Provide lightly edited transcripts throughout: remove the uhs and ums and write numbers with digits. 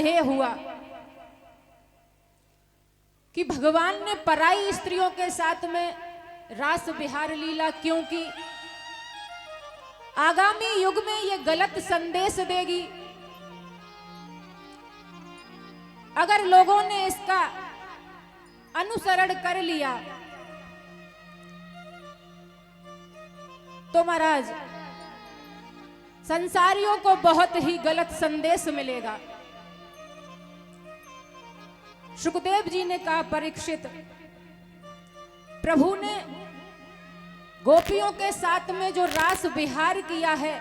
संदेह हुआ कि भगवान ने पराई स्त्रियों के साथ में रास विहार लीला क्यों की। आगामी युग में ये गलत संदेश देगी। अगर लोगों ने इसका अनुसरण कर लिया तो महाराज संसारियों को बहुत ही गलत संदेश मिलेगा। सुखदेव जी ने कहा, परीक्षित, प्रभु ने गोपियों के साथ में जो रास विहार किया है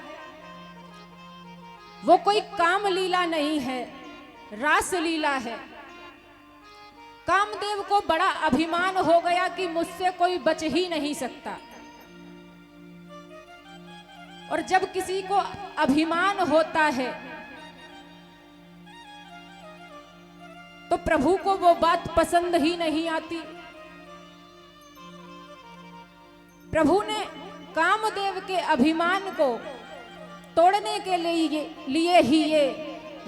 वो कोई काम लीला नहीं है, रास लीला है। कामदेव को बड़ा अभिमान हो गया कि मुझसे कोई बच ही नहीं सकता। और जब किसी को अभिमान होता है तो प्रभु को वो बात पसंद ही नहीं आती। प्रभु ने कामदेव के अभिमान को तोड़ने के लिए ही ये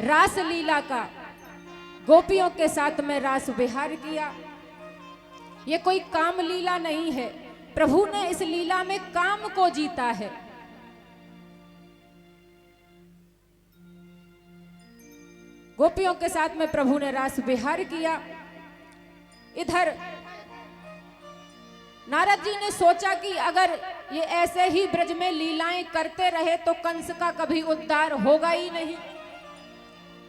रास लीला का गोपियों के साथ में रास विहार किया। ये कोई काम लीला नहीं है। प्रभु ने इस लीला में काम को जीता है। गोपियों के साथ में प्रभु ने रास विहार किया। इधर नारद जी ने सोचा कि अगर ये ऐसे ही ब्रज में लीलाएं करते रहे तो कंस का कभी उद्धार होगा ही नहीं।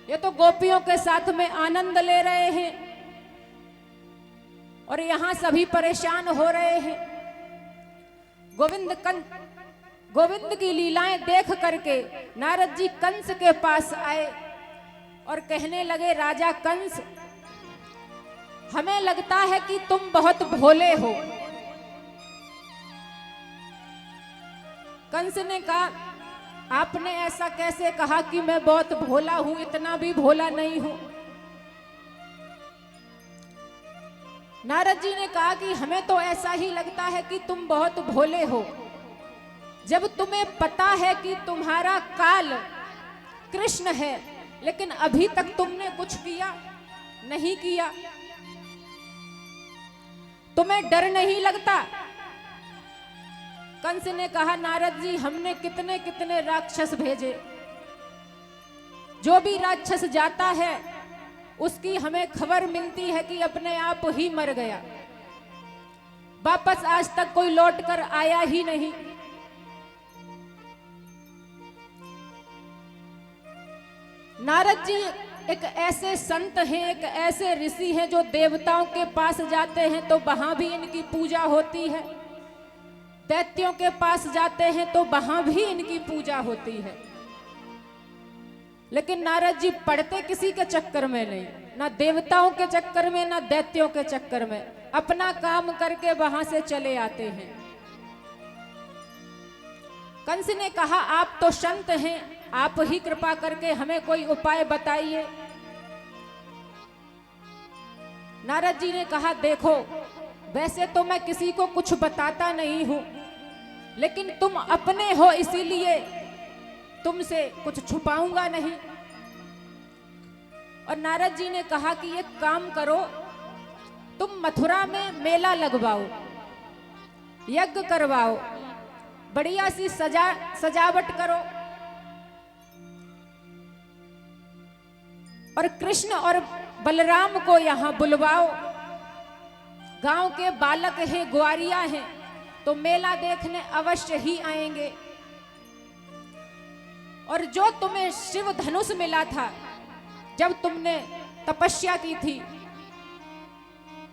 ये तो गोपियों के साथ में आनंद ले रहे हैं और यहां सभी परेशान हो रहे हैं। गोविंद की लीलाएं देख करके नारद जी कंस के पास आए और कहने लगे, राजा कंस, हमें लगता है कि तुम बहुत भोले हो। कंस ने कहा, आपने ऐसा कैसे कहा कि मैं बहुत भोला हूं? इतना भी भोला नहीं हूं। नारद जी ने कहा कि हमें तो ऐसा ही लगता है कि तुम बहुत भोले हो। जब तुम्हें पता है कि तुम्हारा काल कृष्ण है, लेकिन अभी तक तुमने कुछ किया नहीं किया। तुम्हें डर नहीं लगता? कंस ने कहा, नारद जी, हमने कितने कितने राक्षस भेजे। जो भी राक्षस जाता है उसकी हमें खबर मिलती है कि अपने आप ही मर गया। वापस आज तक कोई लौट कर आया ही नहीं। नारद जी एक ऐसे संत हैं, एक ऐसे ऋषि हैं जो देवताओं के पास जाते हैं तो वहां भी इनकी पूजा होती है। दैत्यों के पास जाते हैं तो वहां भी इनकी पूजा होती है। लेकिन नारद जी पढ़ते किसी के चक्कर में नहीं, ना देवताओं के चक्कर में, ना दैत्यों के चक्कर में। अपना काम करके वहां से चले आते हैं। कंस ने कहा, आप तो संत हैं, आप ही कृपा करके हमें कोई उपाय बताइए। नारद जी ने कहा, देखो, वैसे तो मैं किसी को कुछ बताता नहीं हूं, लेकिन तुम अपने हो इसीलिए तुमसे कुछ छुपाऊंगा नहीं। और नारद जी ने कहा कि एक काम करो, तुम मथुरा में मेला लगवाओ, यज्ञ करवाओ, बढ़िया सी सजावट करो और कृष्ण और बलराम को यहां बुलवाओ। गांव के बालक हैं, ग्वारियां हैं, तो मेला देखने अवश्य ही आएंगे। और जो तुम्हें शिव धनुष मिला था जब तुमने तपस्या की थी,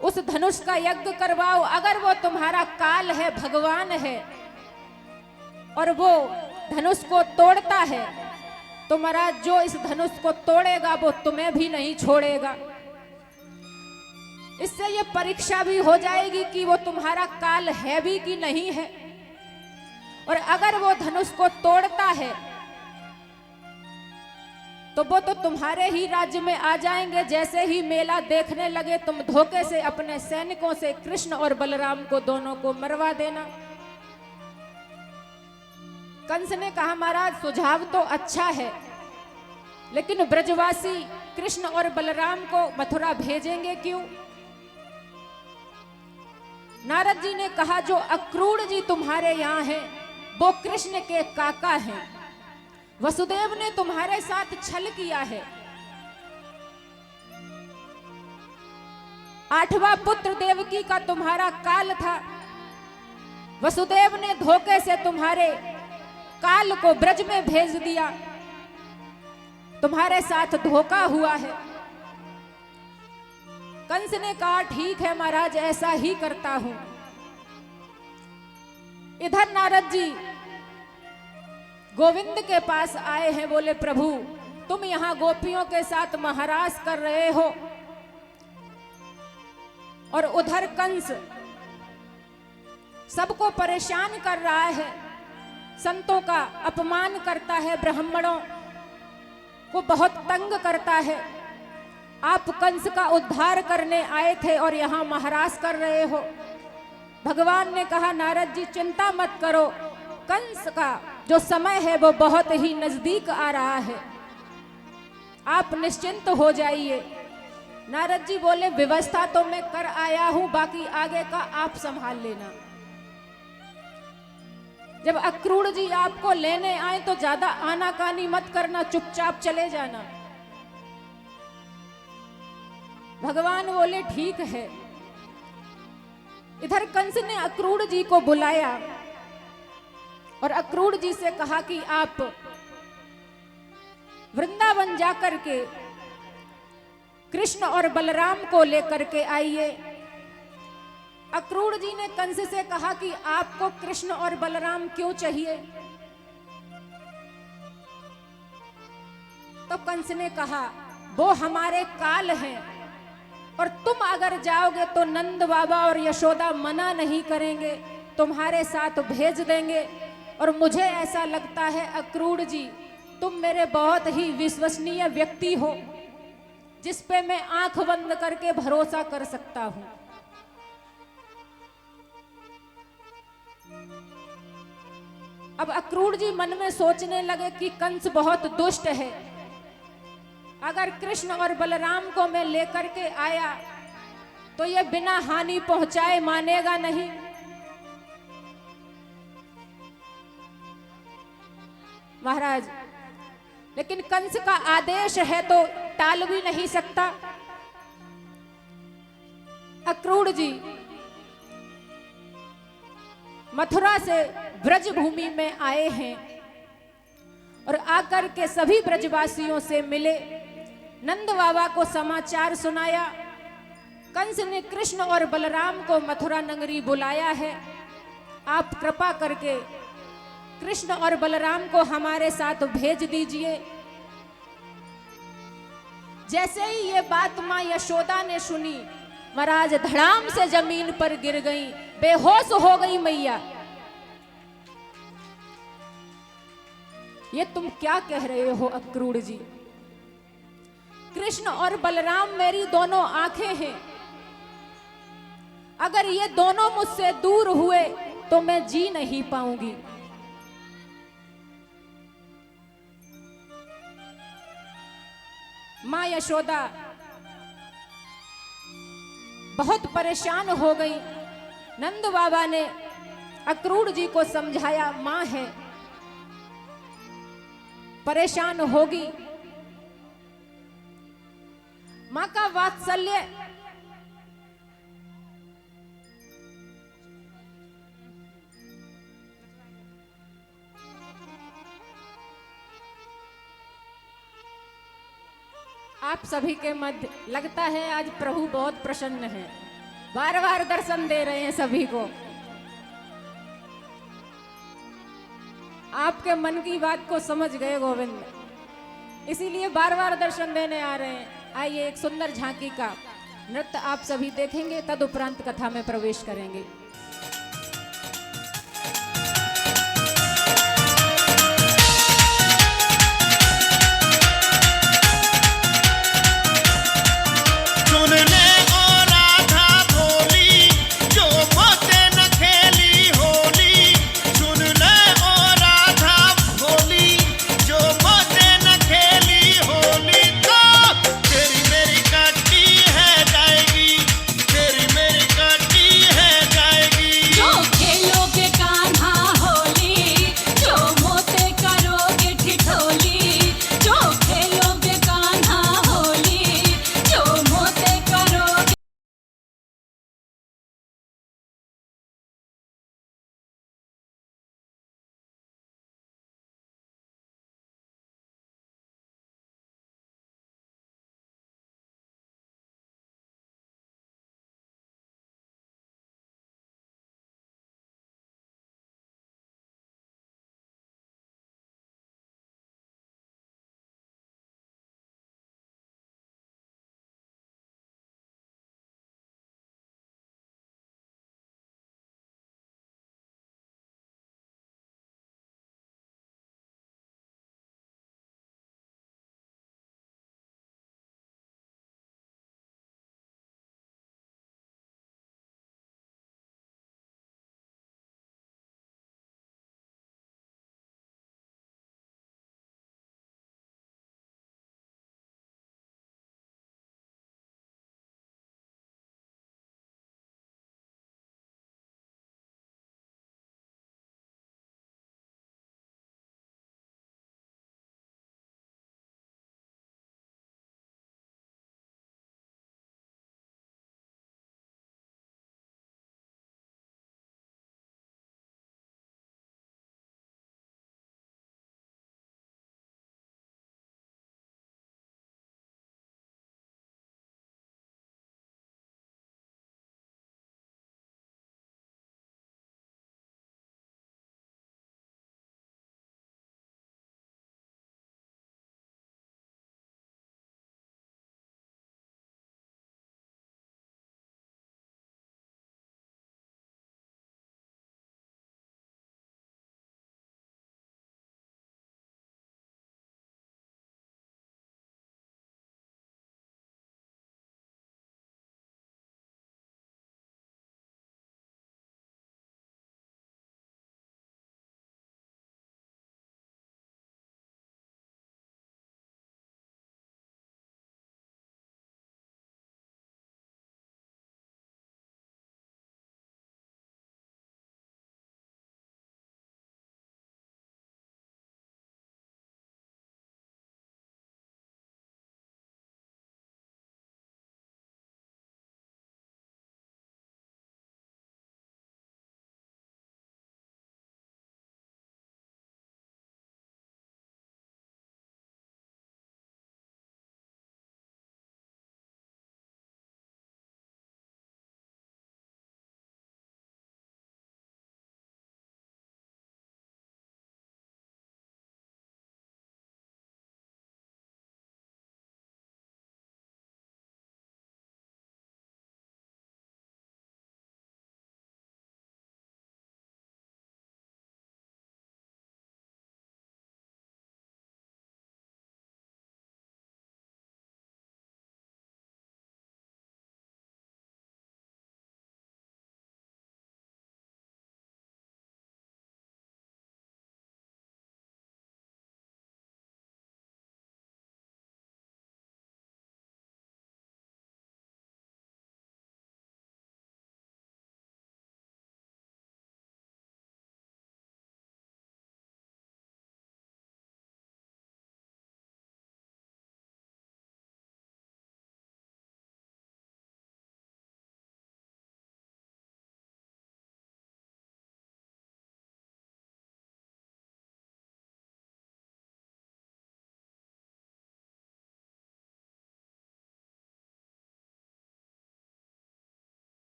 उस धनुष का यज्ञ करवाओ। अगर वो तुम्हारा काल है, भगवान है, और वो धनुष को तोड़ता है, तो महाराज जो इस धनुष को तोड़ेगा वो तुम्हें भी नहीं छोड़ेगा। इससे ये परीक्षा भी हो जाएगी कि वो तुम्हारा काल है भी कि नहीं है। और अगर वो धनुष को तोड़ता है तो वो तो तुम्हारे ही राज्य में आ जाएंगे। जैसे ही मेला देखने लगे, तुम धोखे से अपने सैनिकों से कृष्ण और बलराम को दोनों को मरवा देना। कंस ने कहा, महाराज सुझाव तो अच्छा है, लेकिन ब्रजवासी कृष्ण और बलराम को मथुरा भेजेंगे क्यों? नारद जी ने कहा, जो अक्रूर जी तुम्हारे यहाँ हैं वो कृष्ण के काका हैं। वसुदेव ने तुम्हारे साथ छल किया है। 8वां पुत्र देवकी का तुम्हारा काल था। वसुदेव ने धोखे से तुम्हारे काल को ब्रज में भेज दिया। तुम्हारे साथ धोखा हुआ है। कंस ने कहा, ठीक है महाराज, ऐसा ही करता हूं। इधर नारद जी गोविंद के पास आए हैं, बोले प्रभु तुम यहां गोपियों के साथ महारास कर रहे हो और उधर कंस सबको परेशान कर रहा है, संतों का अपमान करता है, ब्राह्मणों को बहुत तंग करता है। आप कंस का उद्धार करने आए थे और यहां महारास कर रहे हो। भगवान ने कहा, नारद जी चिंता मत करो, कंस का जो समय है वो बहुत ही नजदीक आ रहा है, आप निश्चिंत हो जाइए। नारद जी बोले, व्यवस्था तो मैं कर आया हूं, बाकी आगे का आप संभाल लेना। जब अक्रूर जी आपको लेने आए तो ज्यादा आनाकानी मत करना, चुपचाप चले जाना। भगवान बोले ठीक है। इधर कंस ने अक्रूर जी को बुलाया और अक्रूर जी से कहा कि आप वृंदावन जाकर के कृष्ण और बलराम को लेकर के आइए। अक्रूर जी ने कंस से कहा कि आपको कृष्ण और बलराम क्यों चाहिए? तो कंस ने कहा, वो हमारे काल हैं और तुम अगर जाओगे तो नंद बाबा और यशोदा मना नहीं करेंगे, तुम्हारे साथ भेज देंगे। और मुझे ऐसा लगता है अक्रूर जी तुम मेरे बहुत ही विश्वसनीय व्यक्ति हो, जिस पे मैं आंख बंद करके भरोसा कर सकता हूं। अब अक्रूर जी मन में सोचने लगे कि कंस बहुत दुष्ट है, अगर कृष्ण और बलराम को मैं लेकर के आया तो ये बिना हानि पहुंचाए मानेगा नहीं। महाराज, लेकिन कंस का आदेश है तो टाल भी नहीं सकता। अक्रूर जी मथुरा से ब्रज भूमि में आए हैं और आकर के सभी ब्रजवासियों से मिले, नंद बाबा को समाचार सुनाया। कंस ने कृष्ण और बलराम को मथुरा नगरी बुलाया है, आप कृपा करके कृष्ण और बलराम को हमारे साथ भेज दीजिए। जैसे ही ये बात मां यशोदा ने सुनी, महाराज धड़ाम से जमीन पर गिर गई, बेहोश हो गई मैया। ये तुम क्या कह रहे हो अक्रूर जी? कृष्ण और बलराम मेरी दोनों आंखें हैं, अगर ये दोनों मुझसे दूर हुए तो मैं जी नहीं पाऊंगी। मां यशोदा बहुत परेशान हो गई। नंद बाबा ने अक्रूर जी को समझाया, मां है, परेशान होगी। मां का वात्सल्य आप सभी के मध्य लगता है आज प्रभु बहुत प्रसन्न है, बार बार दर्शन दे रहे हैं सभी को। आपके मन की बात को समझ गए गोविंद, इसीलिए बार बार दर्शन देने आ रहे हैं। आइए एक सुंदर झांकी का नृत्य आप सभी देखेंगे, तदुपरांत कथा में प्रवेश करेंगे।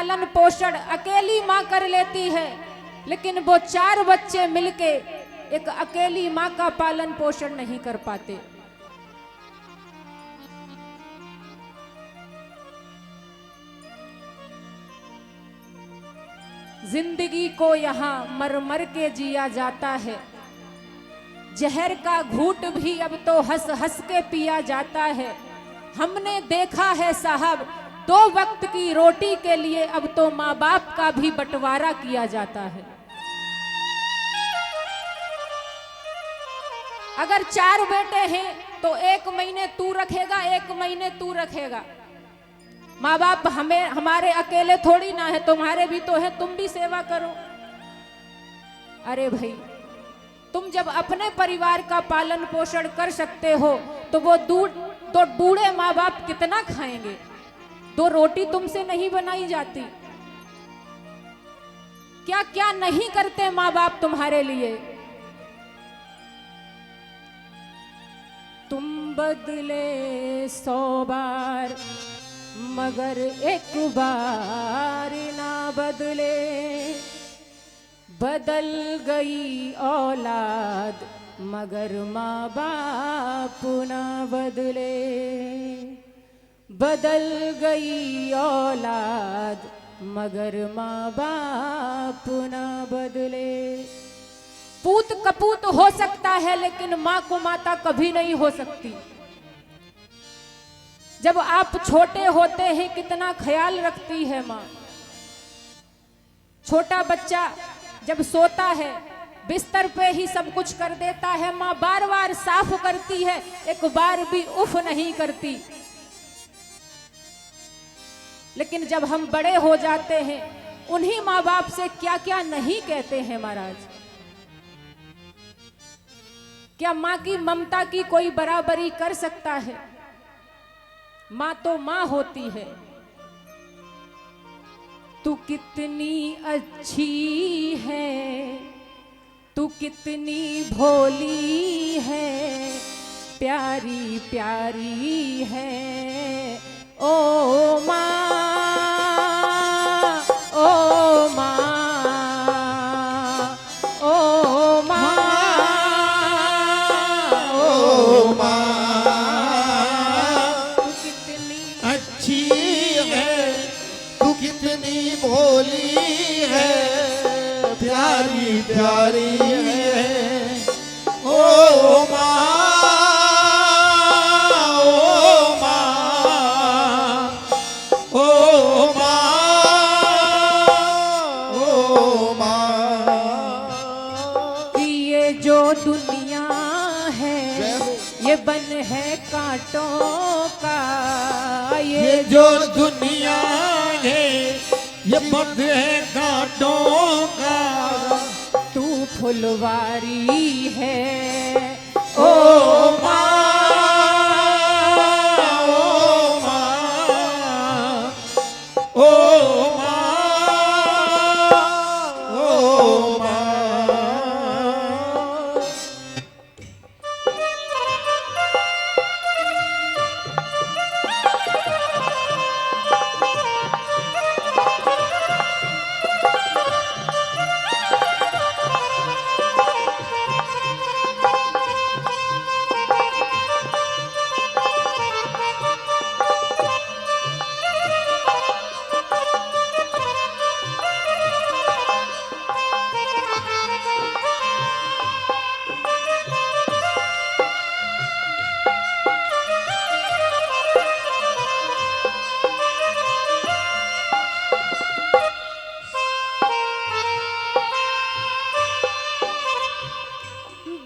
पालन पोषण अकेली माँ कर लेती है, लेकिन वो 4 बच्चे मिलके एक अकेली माँ का पालन पोषण नहीं कर पाते। जिंदगी को यहाँ मर मर के जिया जाता है, जहर का घूंट भी अब तो हंस हंस के पिया जाता है। हमने देखा है साहब 2 वक्त की रोटी के लिए अब तो माँ बाप का भी बंटवारा किया जाता है। अगर 4 बेटे हैं तो 1 महीने तू रखेगा, 1 महीने तू रखेगा। माँ बाप हमारे अकेले थोड़ी ना है, तुम्हारे भी तो है, तुम भी सेवा करो। अरे भाई, तुम जब अपने परिवार का पालन पोषण कर सकते हो तो वो तो बूढ़े माँ बाप कितना खाएंगे? 2 रोटी तुमसे नहीं बनाई जाती? क्या क्या नहीं करते माँ बाप तुम्हारे लिए। तुम बदले 100 बार मगर एक बार ना बदले, बदल गई औलाद मगर माँ बाप ना बदले, बदल गई औलाद मगर माँ बाप ना बदले। पूत कपूत हो सकता है लेकिन माँ को माता कभी नहीं हो सकती। जब आप छोटे होते हैं कितना ख्याल रखती है माँ। छोटा बच्चा जब सोता है बिस्तर पे ही सब कुछ कर देता है, माँ बार बार साफ करती है, एक बार भी उफ नहीं करती। लेकिन जब हम बड़े हो जाते हैं उन्हीं माँ बाप से क्या क्या नहीं कहते हैं महाराज। क्या माँ की ममता की कोई बराबरी कर सकता है? माँ तो माँ होती है। तू कितनी अच्छी है, तू कितनी भोली है, प्यारी प्यारी है ओ माँ, ओ माँ, ओ माँ, ओ माँ। तू कितनी अच्छी है, तू कितनी भोली है, प्यारी प्यारी है ओ माँ, ओ माँ, ओ माँ, ओ माँ। कि ये जो दुनिया है ये बन है कांटों का, ये जो दुनिया है ये बंद है कांटों का, तू फुलवारी है ओ माँ, ओ माँ, ओ माँ, ओ माँ।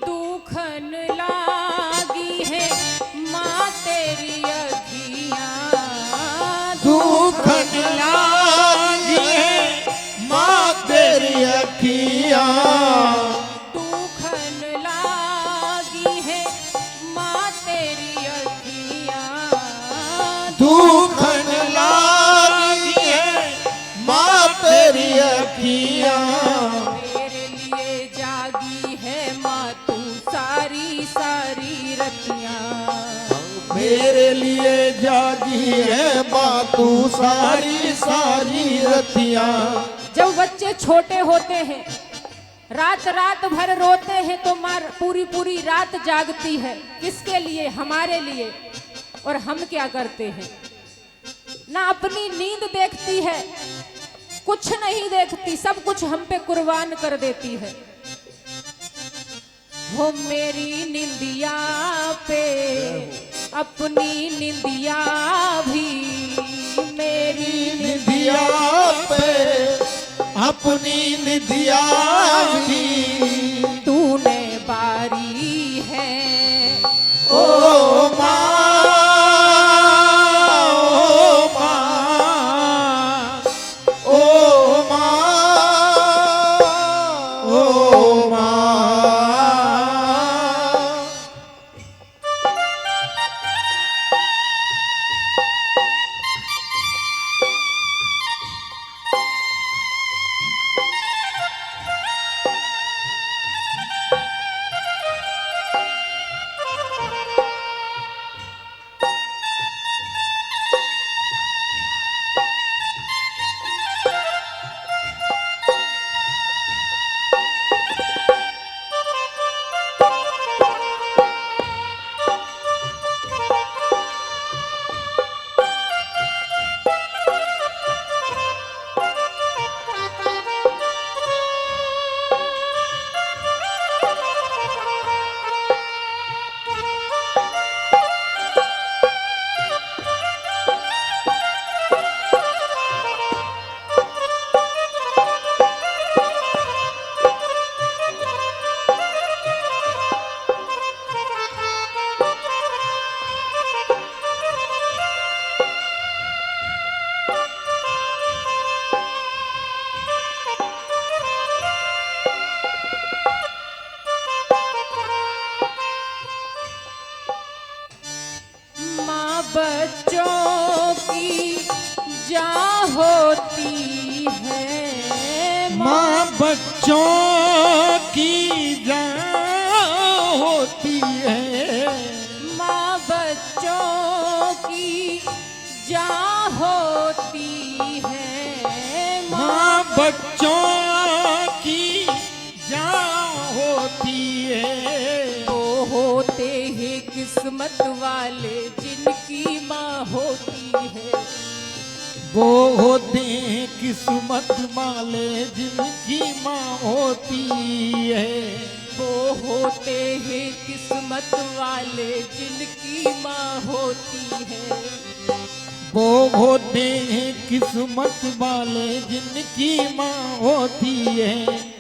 दुखन लागी है माँ तेरी अखियाँ, दुखन लागी है माँ तेरी अखियाँ, दुखन लागी है माँ तेरी अखियाँ, दुखन लागी है माँ तेरी अखियाँ, मेरे लिए जागी है माँ तू सारी सारी रतियाँ, तेरे लिए जागी है बातू सारी सारी रतियां। जब बच्चे छोटे होते हैं, रात रात भर रोते हैं तो माँ पूरी पूरी रात जागती है। किसके लिए? हमारे लिए। और हम क्या करते हैं? ना अपनी नींद देखती है, कुछ नहीं देखती, सब कुछ हम पे कुर्बान कर देती है। हो मेरी निंदिया पे अपनी निंदिया भी, मेरी निधिया पे अपनी निधिया भी तूने बारी है। ओ माँ, ओ माँ, ओ माँ, ओ माँ। माँ बच्चों की जान होती है। माँ बच्चों की जान होती है। माँ बच्चों की जान होती है। माँ बच्चों की जान होती है। वो होते हैं किस्मत वाले जिनकी माँ होती है। वो होते हैं किस्मत वाले जिनकी माँ होती है। वो होते हैं किस्मत वाले जिनकी माँ होती है। वो होते हैं किस्मत वाले जिनकी माँ होती है।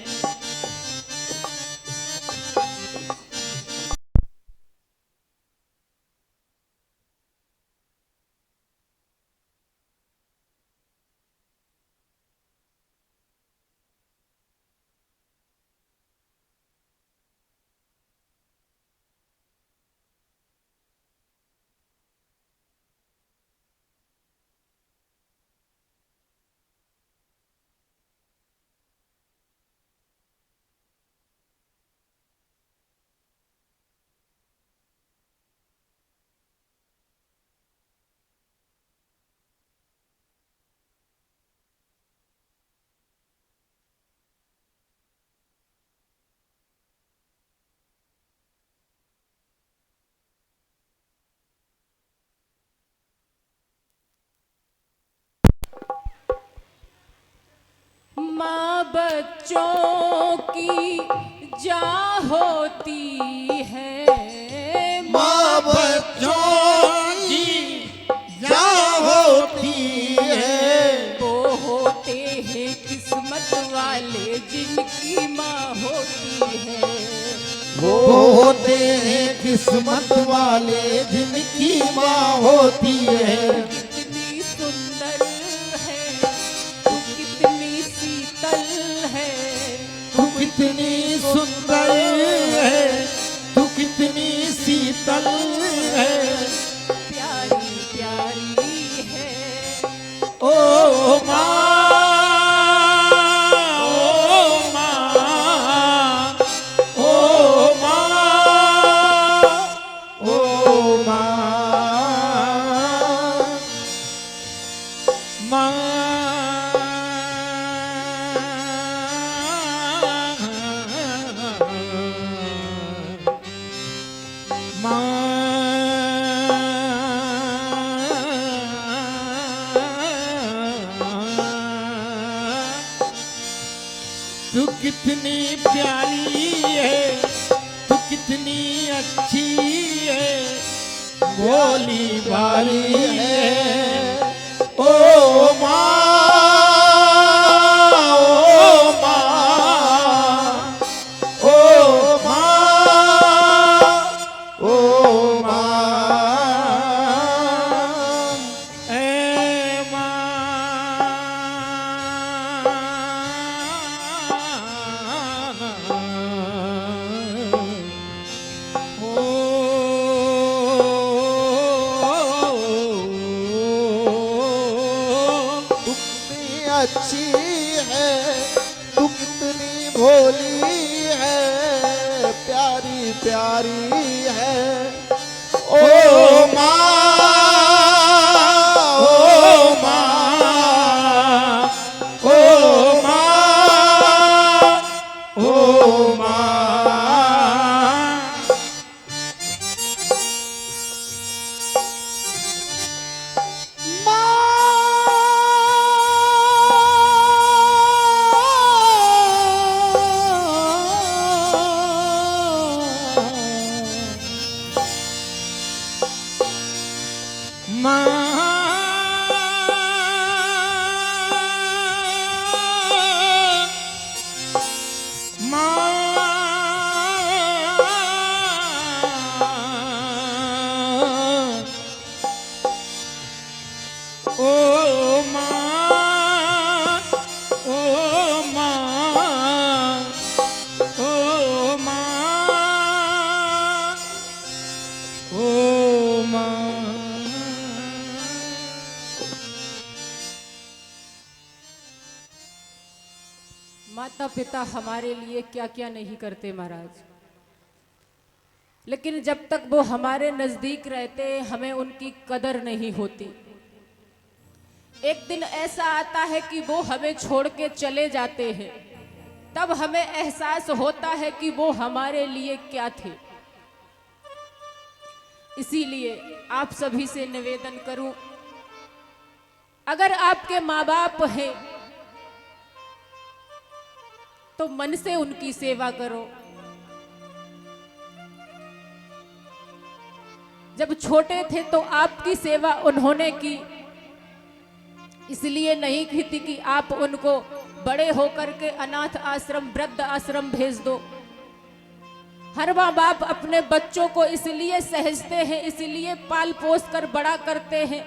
माँ बच्चों की जान होती है। माँ बच्चों की जान होती है। वो होते हैं किस्मत वाले जिनकी माँ होती है। वो होते हैं किस्मत वाले जिनकी माँ होती है। कितनी सुंदर है तू, कितनी शीतल है तू कितनी सुंदर है, तू कितनी शीतल है। प्यारी प्यारी है। ओ माँ, ओ माँ, ओ माँ, ओ माँ। भोली भाली है। ओ माँ, ओ माँ, ओ माँ, ओ माँ, ए कितनी अच्छी है, तू कितनी भोली है, प्यारी प्यारी है। ओ माँ, ओ माँ, ओ माँ, ओ माँ। माता पिता हमारे लिए क्या क्या नहीं करते महाराज, लेकिन जब तक वो हमारे नजदीक रहते हमें उनकी कदर नहीं होती। एक दिन ऐसा आता है कि वो हमें छोड़ के चले जाते हैं, तब हमें एहसास होता है कि वो हमारे लिए क्या थे। इसीलिए आप सभी से निवेदन करूं, अगर आपके माँ बाप हैं तो मन से उनकी सेवा करो। जब छोटे थे तो आपकी सेवा उन्होंने की, इसलिए नहीं की थी कि आप उनको बड़े होकर के अनाथ आश्रम वृद्ध आश्रम भेज दो। हर माँ बाप अपने बच्चों को इसलिए सहजते हैं, इसलिए पाल पोस कर बड़ा करते हैं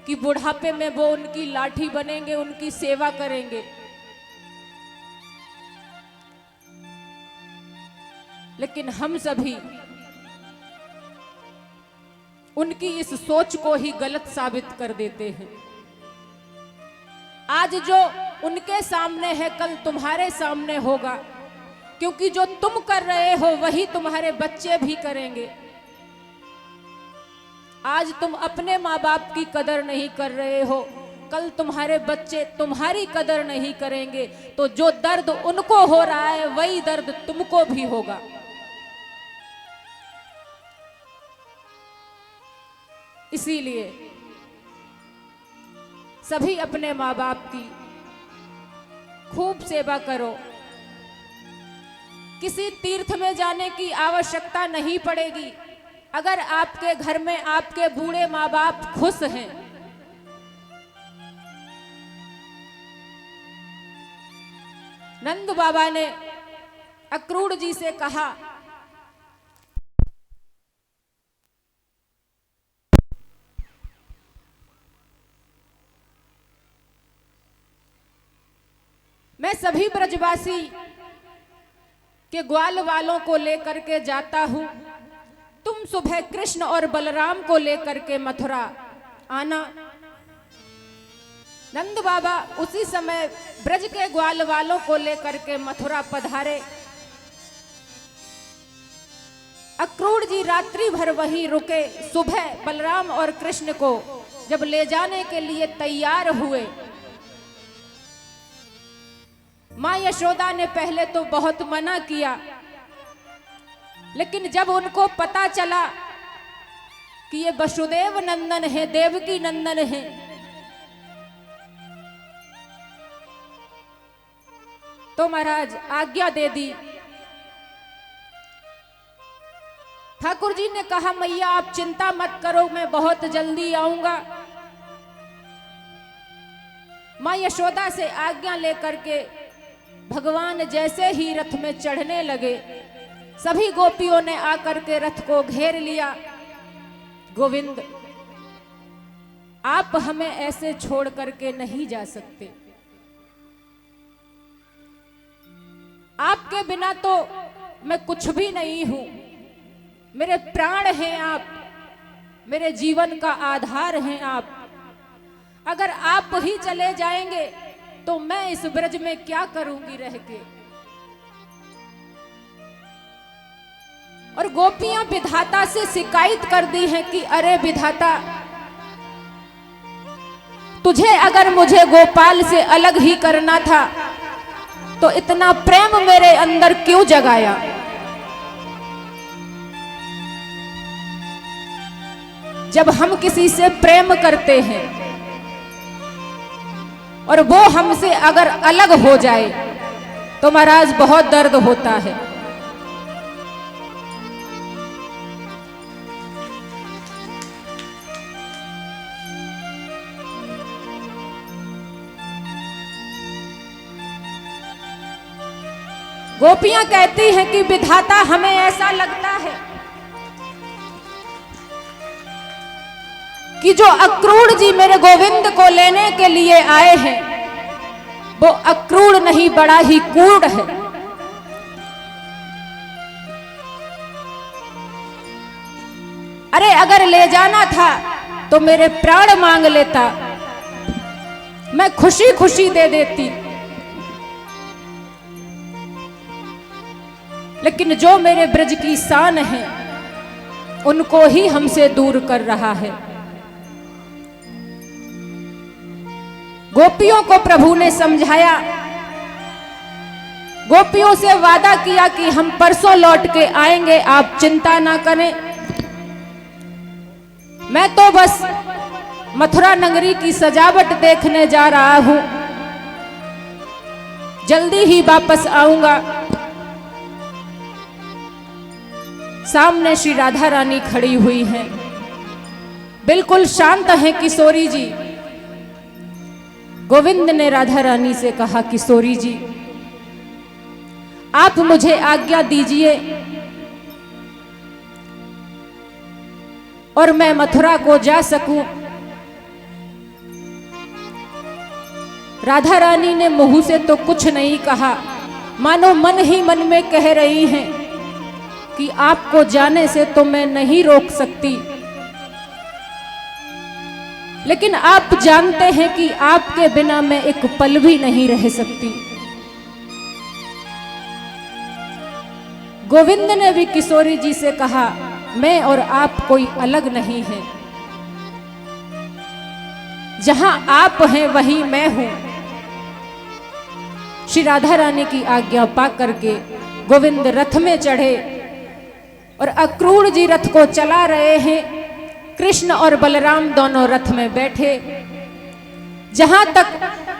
कि बुढ़ापे में वो उनकी लाठी बनेंगे, उनकी सेवा करेंगे। लेकिन हम सभी उनकी इस सोच को ही गलत साबित कर देते हैं। आज जो उनके सामने है कल तुम्हारे सामने होगा, क्योंकि जो तुम कर रहे हो वही तुम्हारे बच्चे भी करेंगे। आज तुम अपने माँ बाप की कदर नहीं कर रहे हो, कल तुम्हारे बच्चे तुम्हारी कदर नहीं करेंगे, तो जो दर्द उनको हो रहा है वही दर्द तुमको भी होगा। इसीलिए सभी अपने माँ बाप की खूब सेवा करो। किसी तीर्थ में जाने की आवश्यकता नहीं पड़ेगी अगर आपके घर में आपके बूढ़े माँ बाप खुश हैं। नंद बाबा ने अक्रूर जी से कहा, मैं सभी ब्रजवासी के ग्वाल वालों को लेकर के जाता हूं, तुम सुबह कृष्ण और बलराम को लेकर के मथुरा आना। नंद बाबा उसी समय ब्रज के ग्वाल वालों को लेकर के मथुरा पधारे। अक्रूर जी रात्रि भर वहीं रुके। सुबह बलराम और कृष्ण को जब ले जाने के लिए तैयार हुए, मां यशोदा ने पहले तो बहुत मना किया, लेकिन जब उनको पता चला कि ये वसुदेव नंदन है, देवकी नंदन है, तो महाराज आज्ञा दे दी। ठाकुर जी ने कहा मैया आप चिंता मत करो, मैं बहुत जल्दी आऊंगा। मां यशोदा से आज्ञा लेकर के भगवान जैसे ही रथ में चढ़ने लगे, सभी गोपियों ने आकर के रथ को घेर लिया। गोविंद, आप हमें ऐसे छोड़ करके नहीं जा सकते, आपके बिना तो मैं कुछ भी नहीं हूं, मेरे प्राण हैं आप, मेरे जीवन का आधार हैं आप। अगर आप ही चले जाएंगे तो मैं इस ब्रज में क्या करूंगी रह के। और गोपियां विधाता से शिकायत कर दी हैं कि अरे विधाता, तुझे अगर मुझे गोपाल से अलग ही करना था तो इतना प्रेम मेरे अंदर क्यों जगाया। जब हम किसी से प्रेम करते हैं और वो हमसे अगर अलग हो जाए तो महाराज बहुत दर्द होता है। गोपियां कहती हैं कि विधाता हमें ऐसा लगता है कि जो अक्रूर जी मेरे गोविंद को लेने के लिए आए हैं वो अक्रूर नहीं, बड़ा ही कूढ़ है। अरे अगर ले जाना था तो मेरे प्राण मांग लेता, मैं खुशी खुशी दे देती, लेकिन जो मेरे ब्रज की शान है उनको ही हमसे दूर कर रहा है। गोपियों को प्रभु ने समझाया, गोपियों से वादा किया कि हम परसों लौट के आएंगे, आप चिंता ना करें। मैं तो बस मथुरा नगरी की सजावट देखने जा रहा हूं, जल्दी ही वापस आऊंगा। सामने श्री राधा रानी खड़ी हुई हैं, बिल्कुल शांत हैं किशोरी जी। गोविंद ने राधा रानी से कहा, किशोरी जी आप मुझे आज्ञा दीजिए और मैं मथुरा को जा सकूं। राधा रानी ने मुंह से तो कुछ नहीं कहा, मानो मन ही मन में कह रही हैं कि आपको जाने से तो मैं नहीं रोक सकती, लेकिन आप जानते हैं कि आपके बिना मैं एक पल भी नहीं रह सकती। गोविंद ने भी किशोरी जी से कहा, मैं और आप कोई अलग नहीं हैं, जहां आप हैं वहीं मैं हूं। श्री राधा रानी की आज्ञा पा करके गोविंद रथ में चढ़े और अक्रूर जी रथ को चला रहे हैं। कृष्ण और बलराम दोनों रथ में बैठे। जहां तक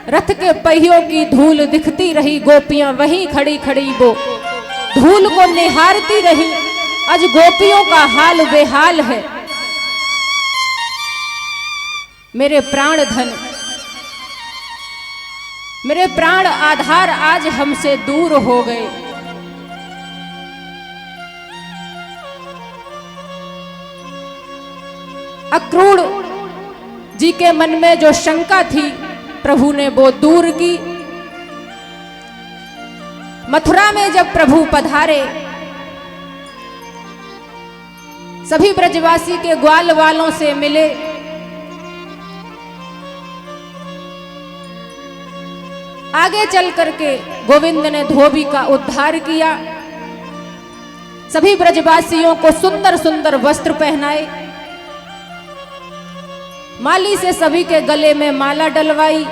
रथ के पहियों की धूल दिखती रही, गोपियां वहीं खड़ी खड़ी वो धूल को निहारती रही। आज गोपियों का हाल बेहाल है। मेरे प्राण धन, मेरे प्राण आधार आज हमसे दूर हो गए। अक्रूर जी के मन में जो शंका थी प्रभु ने वो दूर की। मथुरा में जब प्रभु पधारे, सभी ब्रजवासी के ग्वाल वालों से मिले। आगे चल करके गोविंद ने धोबी का उद्धार किया। सभी ब्रजवासियों को सुंदर सुंदर वस्त्र पहनाए। माली से सभी के गले में माला डलवाई।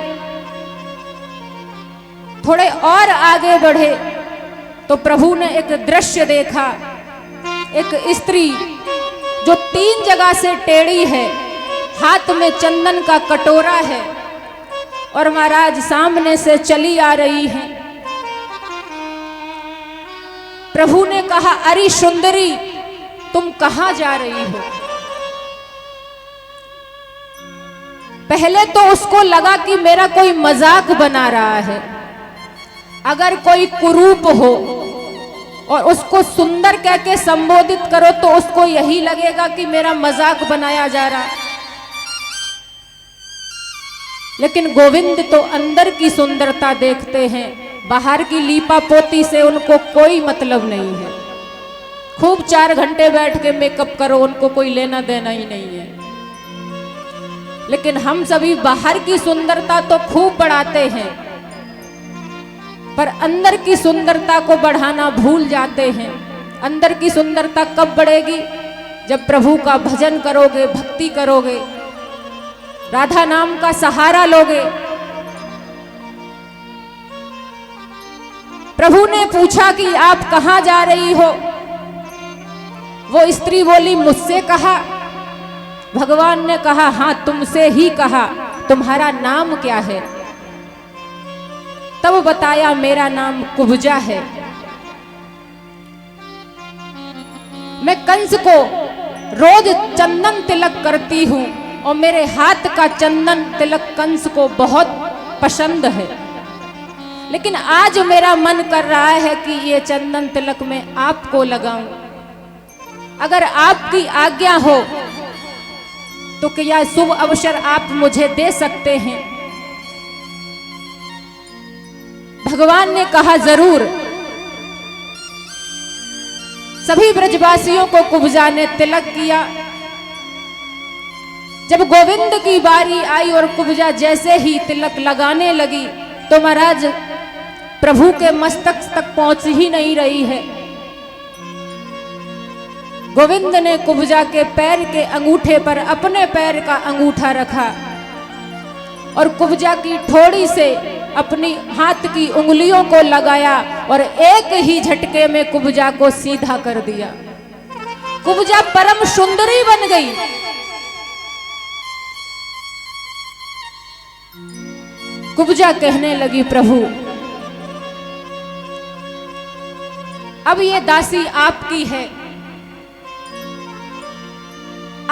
थोड़े और आगे बढ़े तो प्रभु ने एक दृश्य देखा। एक स्त्री जो 3 जगह से टेढ़ी है, हाथ में चंदन का कटोरा है और महाराज सामने से चली आ रही है। प्रभु ने कहा, अरे सुंदरी तुम कहां जा रही हो। पहले तो उसको लगा कि मेरा कोई मजाक बना रहा है। अगर कोई कुरूप हो और उसको सुंदर कह के संबोधित करो तो उसको यही लगेगा कि मेरा मजाक बनाया जा रहा। लेकिन गोविंद तो अंदर की सुंदरता देखते हैं, बाहर की लीपा पोती से उनको कोई मतलब नहीं है। खूब 4 घंटे बैठ के मेकअप करो, उनको कोई लेना देना ही नहीं है। लेकिन हम सभी बाहर की सुंदरता तो खूब बढ़ाते हैं, पर अंदर की सुंदरता को बढ़ाना भूल जाते हैं। अंदर की सुंदरता कब बढ़ेगी? जब प्रभु का भजन करोगे, भक्ति करोगे, राधा नाम का सहारा लोगे। प्रभु ने पूछा कि आप कहां जा रही हो? वो स्त्री बोली, मुझसे कहा। भगवान ने कहा, हां तुमसे ही कहा, तुम्हारा नाम क्या है? तब बताया, मेरा नाम कुब्जा है। मैं कंस को रोज चंदन तिलक करती हूं और मेरे हाथ का चंदन तिलक कंस को बहुत पसंद है। लेकिन आज मेरा मन कर रहा है कि ये चंदन तिलक मैं आपको लगाऊं। अगर आपकी आज्ञा हो तो क्या शुभ अवसर आप मुझे दे सकते हैं? भगवान ने कहा, जरूर। सभी ब्रजवासियों को कुब्जा ने तिलक किया। जब गोविंद की बारी आई और कुब्जा जैसे ही तिलक लगाने लगी तो महाराज प्रभु के मस्तक तक पहुंच ही नहीं रही है। गोविंद ने कुब्जा के पैर के अंगूठे पर अपने पैर का अंगूठा रखा और कुब्जा की ठोड़ी से अपनी हाथ की उंगलियों को लगाया और एक ही झटके में कुब्जा को सीधा कर दिया। कुब्जा परम सुंदरी बन गई। कुब्जा कहने लगी, प्रभु अब ये दासी आपकी है,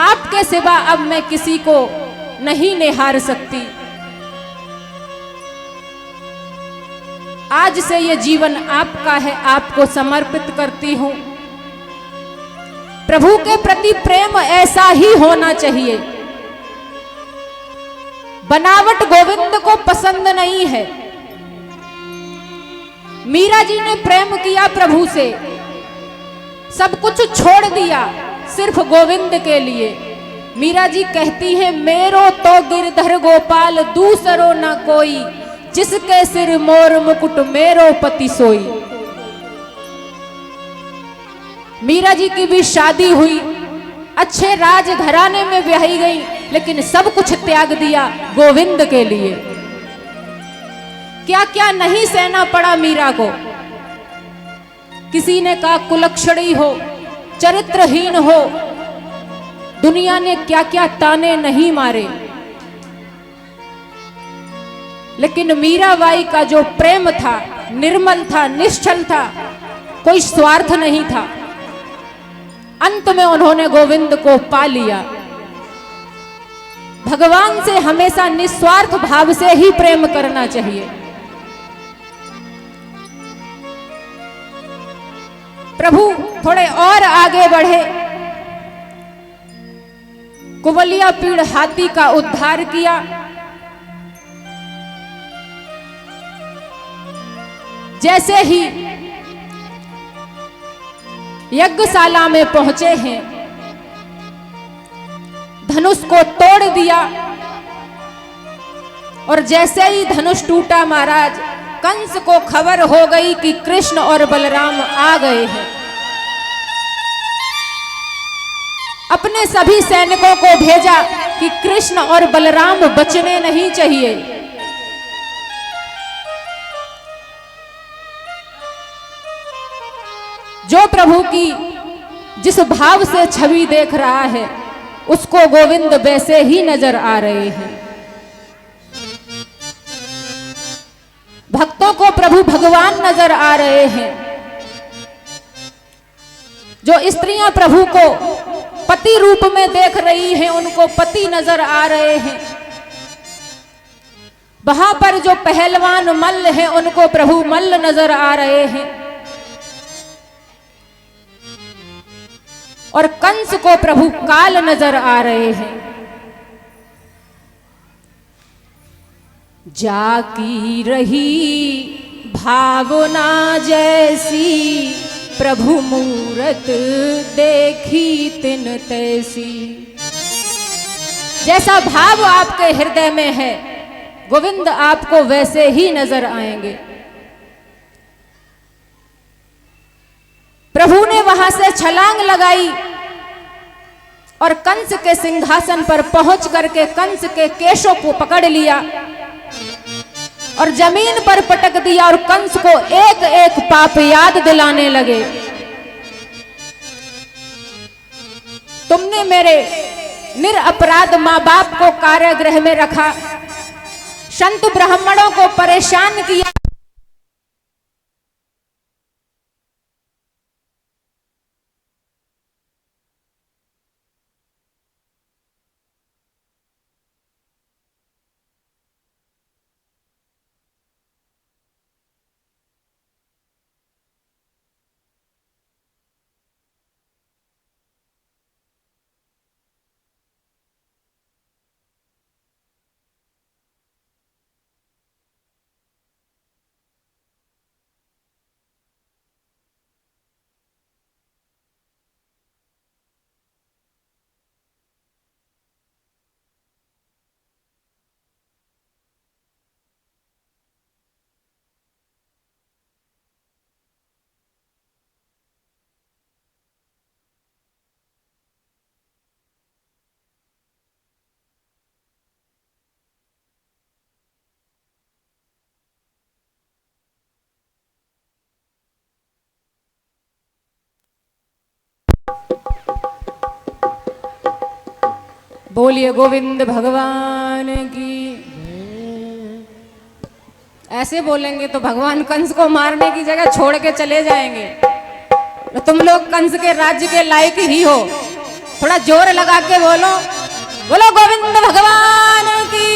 आपके सिवा अब मैं किसी को नहीं निहार सकती। आज से ये जीवन आपका है, आपको समर्पित करती हूं। प्रभु के प्रति प्रेम ऐसा ही होना चाहिए। बनावट गोविंद को पसंद नहीं है। मीरा जी ने प्रेम किया प्रभु से, सब कुछ छोड़ दिया सिर्फ गोविंद के लिए। मीरा जी कहती हैं, मेरो तो गिरधर गोपाल दूसरो ना कोई, जिसके सिर मोर मुकुट मेरो पति सोई। मीरा जी की भी शादी हुई, अच्छे राज घराने में ब्याही गई, लेकिन सब कुछ त्याग दिया गोविंद के लिए। क्या क्या नहीं सहना पड़ा मीरा को। किसी ने कहा कुलक्षणी हो, चरित्रहीन हो, दुनिया ने क्या क्या ताने नहीं मारे, लेकिन मीराबाई का जो प्रेम था निर्मल था, निश्चल था, कोई स्वार्थ नहीं था। अंत में उन्होंने गोविंद को पा लिया। भगवान से हमेशा निस्वार्थ भाव से ही प्रेम करना चाहिए। प्रभु थोड़े और आगे बढ़े, कुबलिया पीड़ हाथी का उद्धार किया। जैसे ही यज्ञशाला में पहुंचे हैं, धनुष को तोड़ दिया और जैसे ही धनुष टूटा महाराज, कंस को खबर हो गई कि कृष्ण और बलराम आ गए हैं। अपने सभी सैनिकों को भेजा कि कृष्ण और बलराम बचने नहीं चाहिए। जो प्रभु की जिस भाव से छवि देख रहा है, उसको गोविंद वैसे ही नजर आ रहे हैं। भक्तों को प्रभु भगवान नजर आ रहे हैं। जो स्त्रियां प्रभु को पति रूप में देख रही हैं, उनको पति नजर आ रहे हैं। वहां पर जो पहलवान मल्ल हैं, उनको प्रभु मल्ल नजर आ रहे हैं। और कंस को प्रभु काल नजर आ रहे हैं। जाकी रही भावना जैसी, प्रभु मूरत देखी तिन तैसी। जैसा भाव आपके हृदय में है, गोविंद आपको वैसे ही नजर आएंगे। प्रभु ने वहां से छलांग लगाई और कंस के सिंहासन पर पहुंच करके कंस के केशों को पकड़ लिया और जमीन पर पटक दिया और कंस को एक एक पाप याद दिलाने लगे। तुमने मेरे निरपराध मां बाप को कारागृह में रखा, संत ब्राह्मणों को परेशान किया, बोलिए गोविंद भगवान की। ऐसे बोलेंगे तो भगवान कंस को मारने की जगह छोड़ के चले जाएंगे। तो तुम लोग कंस के राज्य के लायक ही हो। थोड़ा जोर लगा के बोलो, बोलो गोविंद भगवान की।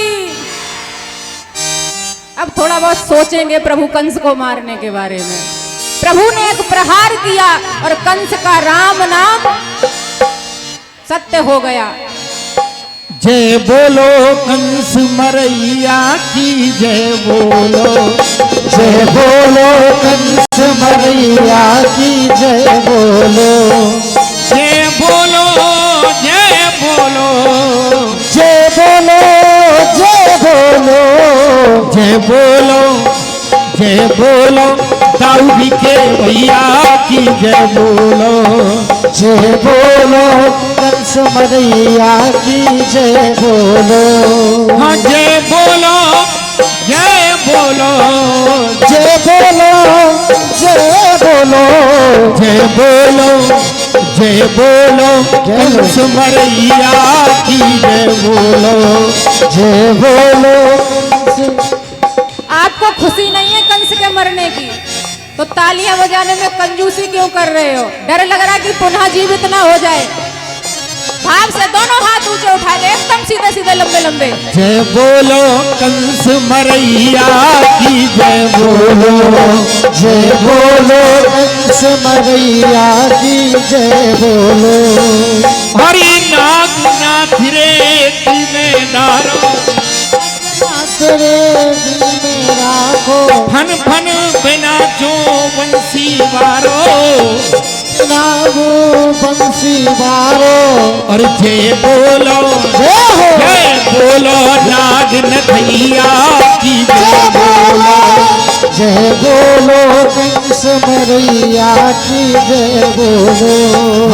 अब थोड़ा बहुत सोचेंगे प्रभु कंस को मारने के बारे में। प्रभु ने एक प्रहार किया और कंस का राम नाम सत्य हो गया। जय बोलो कंस मरैया की, जय बोलो, जय बोलो कंस मरैया की, जय बोलो, जय बोलो, जय बोलो, जय बोलो, जय बोलो, जय बोलो, जय बोलो दाऊदी के भैया की, जय बोलो, जय बोलो कंस मरैया की, जय बोलो, हाँ जय बोलो, जय बोलो, जय बोलो, जय बोलो, जय बोलो, जय बोलो कंस मरैया की, जय बोलो, जय बोलो कंस। आपको खुशी नहीं है कंस के मरने की, तो तालियां बजाने में कंजूसी क्यों कर रहे हो? डर लग रहा कि पुनः जीवित ना हो जाए। भाव से दोनों हाथ ऊंचे उठा ले, एकदम सीधे सीधे लंबे लंबे। जय बोलो कंस मरैया की, जय बोलो, जय बोलो कंस मरैया की, जय बोलो, हरि नाग नाथ रे में डारो, तेरे दिल में राखो, फन फन बिना जो बंसी वारो, नागो बंसी बारो, और जय बोलो, जय हो, जय बोलो नाग नथैया की, जय बोलो, जय बोलो कंस मरैया की, जय बोलो,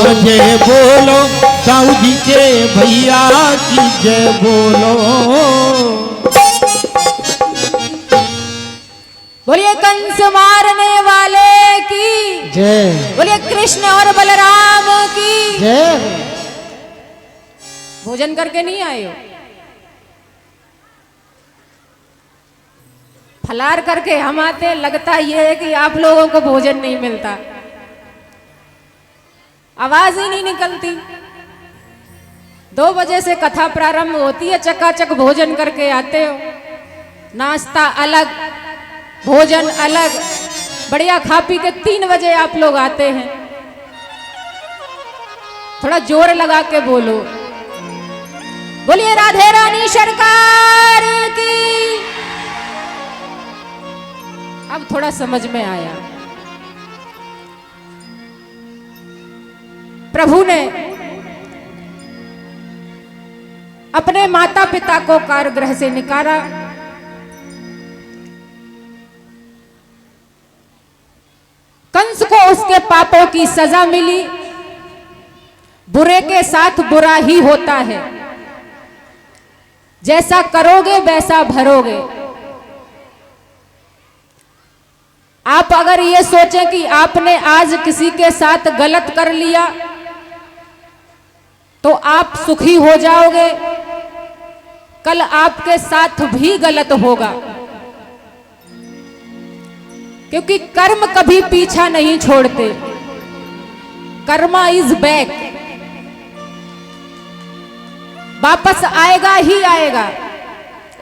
और जय बोलो दाऊदी के भैया की, जय बोलो। बोलिए कंस मारने वाले की जय, बोलिए कृष्ण और बलराम की जय। भोजन करके नहीं आए हो? फलार करके हम आते, लगता ये है कि आप लोगों को भोजन नहीं मिलता। आवाज ही नहीं निकलती। 2 बजे से कथा प्रारंभ होती है, चकाचक भोजन करके आते हो, नाश्ता अलग, भोजन अलग, बढ़िया खा पी के 3 बजे आप लोग आते हैं। थोड़ा जोर लगा के बोलो, बोलिए राधे रानी सरकार की। अब थोड़ा समझ में आया। प्रभु ने अपने माता पिता को कारागृह से निकाला, कंस को उसके पापों की सजा मिली। बुरे के साथ बुरा ही होता है, जैसा करोगे वैसा भरोगे। आप अगर ये सोचें कि आपने आज किसी के साथ गलत कर लिया तो आप सुखी हो जाओगे, कल आपके साथ भी गलत होगा, क्योंकि कर्म कभी पीछा नहीं छोड़ते। कर्मा इज बैक, वापस आएगा ही आएगा।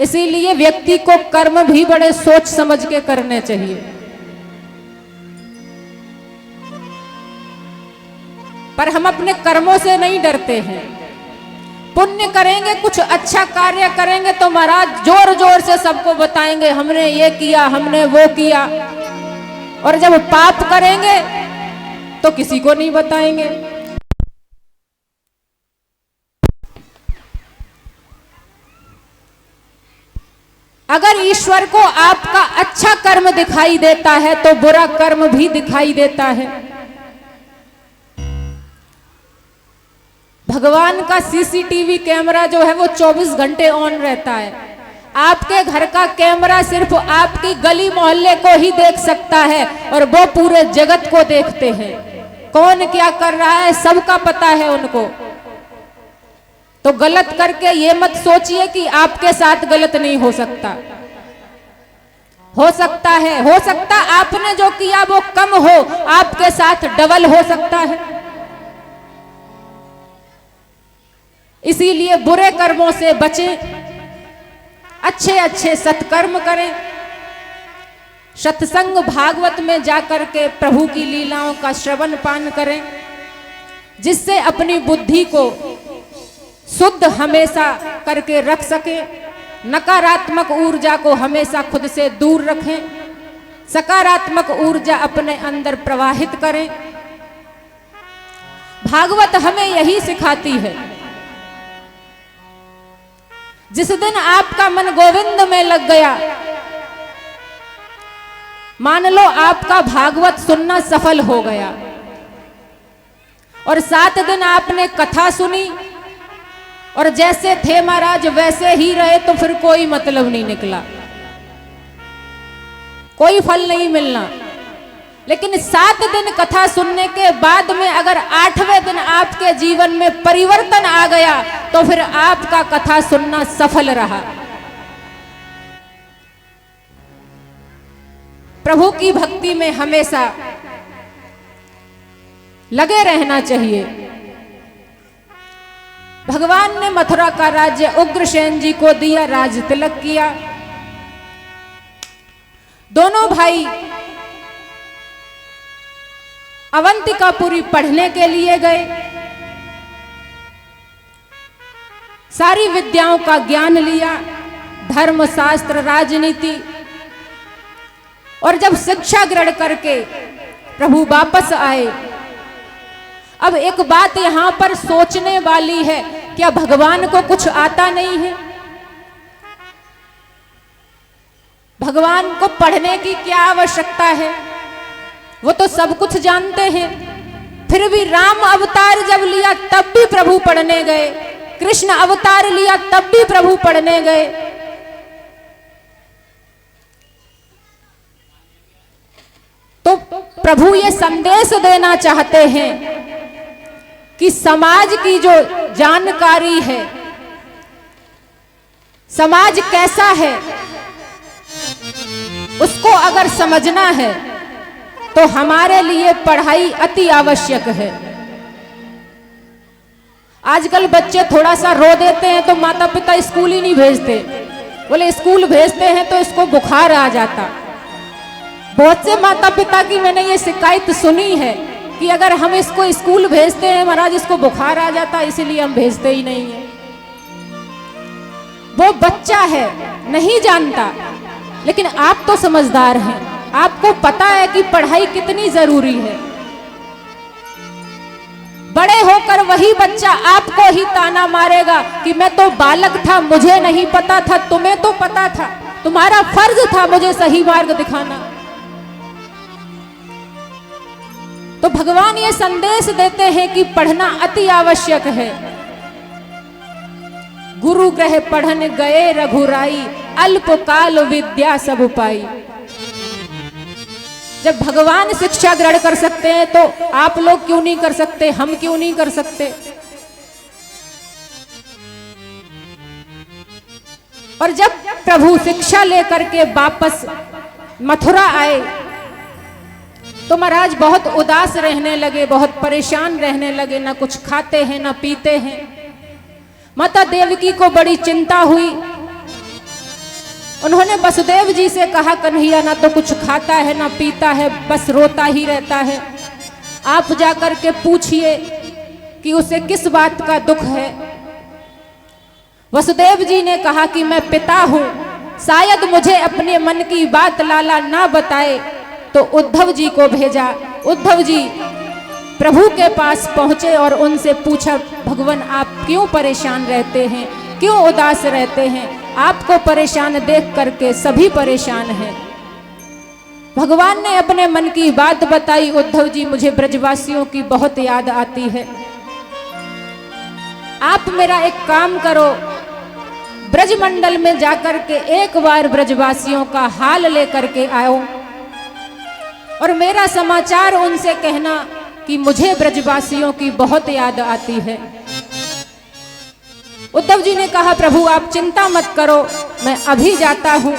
इसीलिए व्यक्ति को कर्म भी बड़े सोच समझ के करने चाहिए। पर हम अपने कर्मों से नहीं डरते हैं। पुण्य करेंगे, कुछ अच्छा कार्य करेंगे तो महाराज जोर जोर से सबको बताएंगे हमने ये किया, हमने वो किया। और जब पाप करेंगे तो किसी को नहीं बताएंगे। अगर ईश्वर को आपका अच्छा कर्म दिखाई देता है तो बुरा कर्म भी दिखाई देता है। भगवान का सीसीटीवी कैमरा जो है वो 24 घंटे ऑन रहता है। आपके घर का कैमरा सिर्फ आपकी गली मोहल्ले को ही देख सकता है और वो पूरे जगत को देखते हैं। कौन क्या कर रहा है सबका पता है उनको। तो गलत करके ये मत सोचिए कि आपके साथ गलत नहीं हो सकता। हो सकता है, हो सकता आपने जो किया वो कम हो, आपके साथ डबल हो सकता है। इसीलिए बुरे कर्मों से बचें, अच्छे अच्छे सत्कर्म करें। सत्संग भागवत में जाकर के प्रभु की लीलाओं का श्रवण पान करें, जिससे अपनी बुद्धि को शुद्ध हमेशा करके रख सके। नकारात्मक ऊर्जा को हमेशा खुद से दूर रखें, सकारात्मक ऊर्जा अपने अंदर प्रवाहित करें। भागवत हमें यही सिखाती है। जिस दिन आपका मन गोविंद में लग गया, मान लो आपका भागवत सुनना सफल हो गया, और 7 दिन आपने कथा सुनी और जैसे थे महाराज वैसे ही रहे, तो फिर कोई मतलब नहीं निकला, कोई फल नहीं मिलना। लेकिन 7 दिन कथा सुनने के बाद में अगर 8वें दिन आपके जीवन में परिवर्तन आ गया तो फिर आपका कथा सुनना सफल रहा। प्रभु की भक्ति में हमेशा लगे रहना चाहिए। भगवान ने मथुरा का राज्य उग्रसेन जी को दिया, राज तिलक किया। दोनों भाई अवंतिकापुरी पढ़ने के लिए गए, सारी विद्याओं का ज्ञान लिया, धर्म शास्त्र राजनीति। और जब शिक्षा ग्रहण करके प्रभु वापस आए, अब एक बात यहां पर सोचने वाली है, क्या भगवान को कुछ आता नहीं है? भगवान को पढ़ने की क्या आवश्यकता है? वो तो सब कुछ जानते हैं। फिर भी राम अवतार जब लिया तब भी प्रभु पढ़ने गए, कृष्ण अवतार लिया तब भी प्रभु पढ़ने गए। तो प्रभु ये संदेश देना चाहते हैं कि समाज की जो जानकारी है, समाज कैसा है, उसको अगर समझना है तो हमारे लिए पढ़ाई अति आवश्यक है। आजकल बच्चे थोड़ा सा रो देते हैं तो माता पिता स्कूल ही नहीं भेजते, बोले स्कूल भेजते हैं तो इसको बुखार आ जाता। बहुत से माता पिता की मैंने ये शिकायत सुनी है कि अगर हम इसको स्कूल भेजते हैं महाराज इसको बुखार आ जाता, इसीलिए हम भेजते ही नहीं है। वो बच्चा है, नहीं जानता, लेकिन आप तो समझदार हैं, आपको पता है कि पढ़ाई कितनी जरूरी है। बड़े होकर वही बच्चा आपको ही ताना मारेगा कि मैं तो बालक था, मुझे नहीं पता था, तुम्हें तो पता था, तुम्हारा फर्ज था मुझे सही मार्ग दिखाना। तो भगवान ये संदेश देते हैं कि पढ़ना अति आवश्यक है। गुरु ग्रह पढ़न गए रघुराई, अल्पकाल विद्या सब पाई। जब भगवान शिक्षा ग्रहण कर सकते हैं तो आप लोग क्यों नहीं कर सकते, हम क्यों नहीं कर सकते। और जब प्रभु शिक्षा लेकर के वापस मथुरा आए तो महाराज बहुत उदास रहने लगे, बहुत परेशान रहने लगे, ना कुछ खाते हैं ना पीते हैं। माता देवकी को बड़ी चिंता हुई। उन्होंने वसुदेव जी से कहा, कन्हैया ना तो कुछ खाता है ना पीता है, बस रोता ही रहता है, आप जाकर के पूछिए कि उसे किस बात का दुख है। वसुदेव जी ने कहा कि मैं पिता हूं, शायद मुझे अपने मन की बात लाला ना बताए, तो उद्धव जी को भेजा। उद्धव जी प्रभु के पास पहुंचे और उनसे पूछा, भगवान आप क्यों परेशान रहते हैं, क्यों उदास रहते हैं, आपको परेशान देख करके सभी परेशान हैं। भगवान ने अपने मन की बात बताई, उद्धव जी मुझे ब्रजवासियों की बहुत याद आती है, आप मेरा एक काम करो, ब्रजमंडल में जाकर के एक बार ब्रजवासियों का हाल लेकर के आओ और मेरा समाचार उनसे कहना कि मुझे ब्रजवासियों की बहुत याद आती है। उद्धव जी ने कहा, प्रभु आप चिंता मत करो, मैं अभी जाता हूं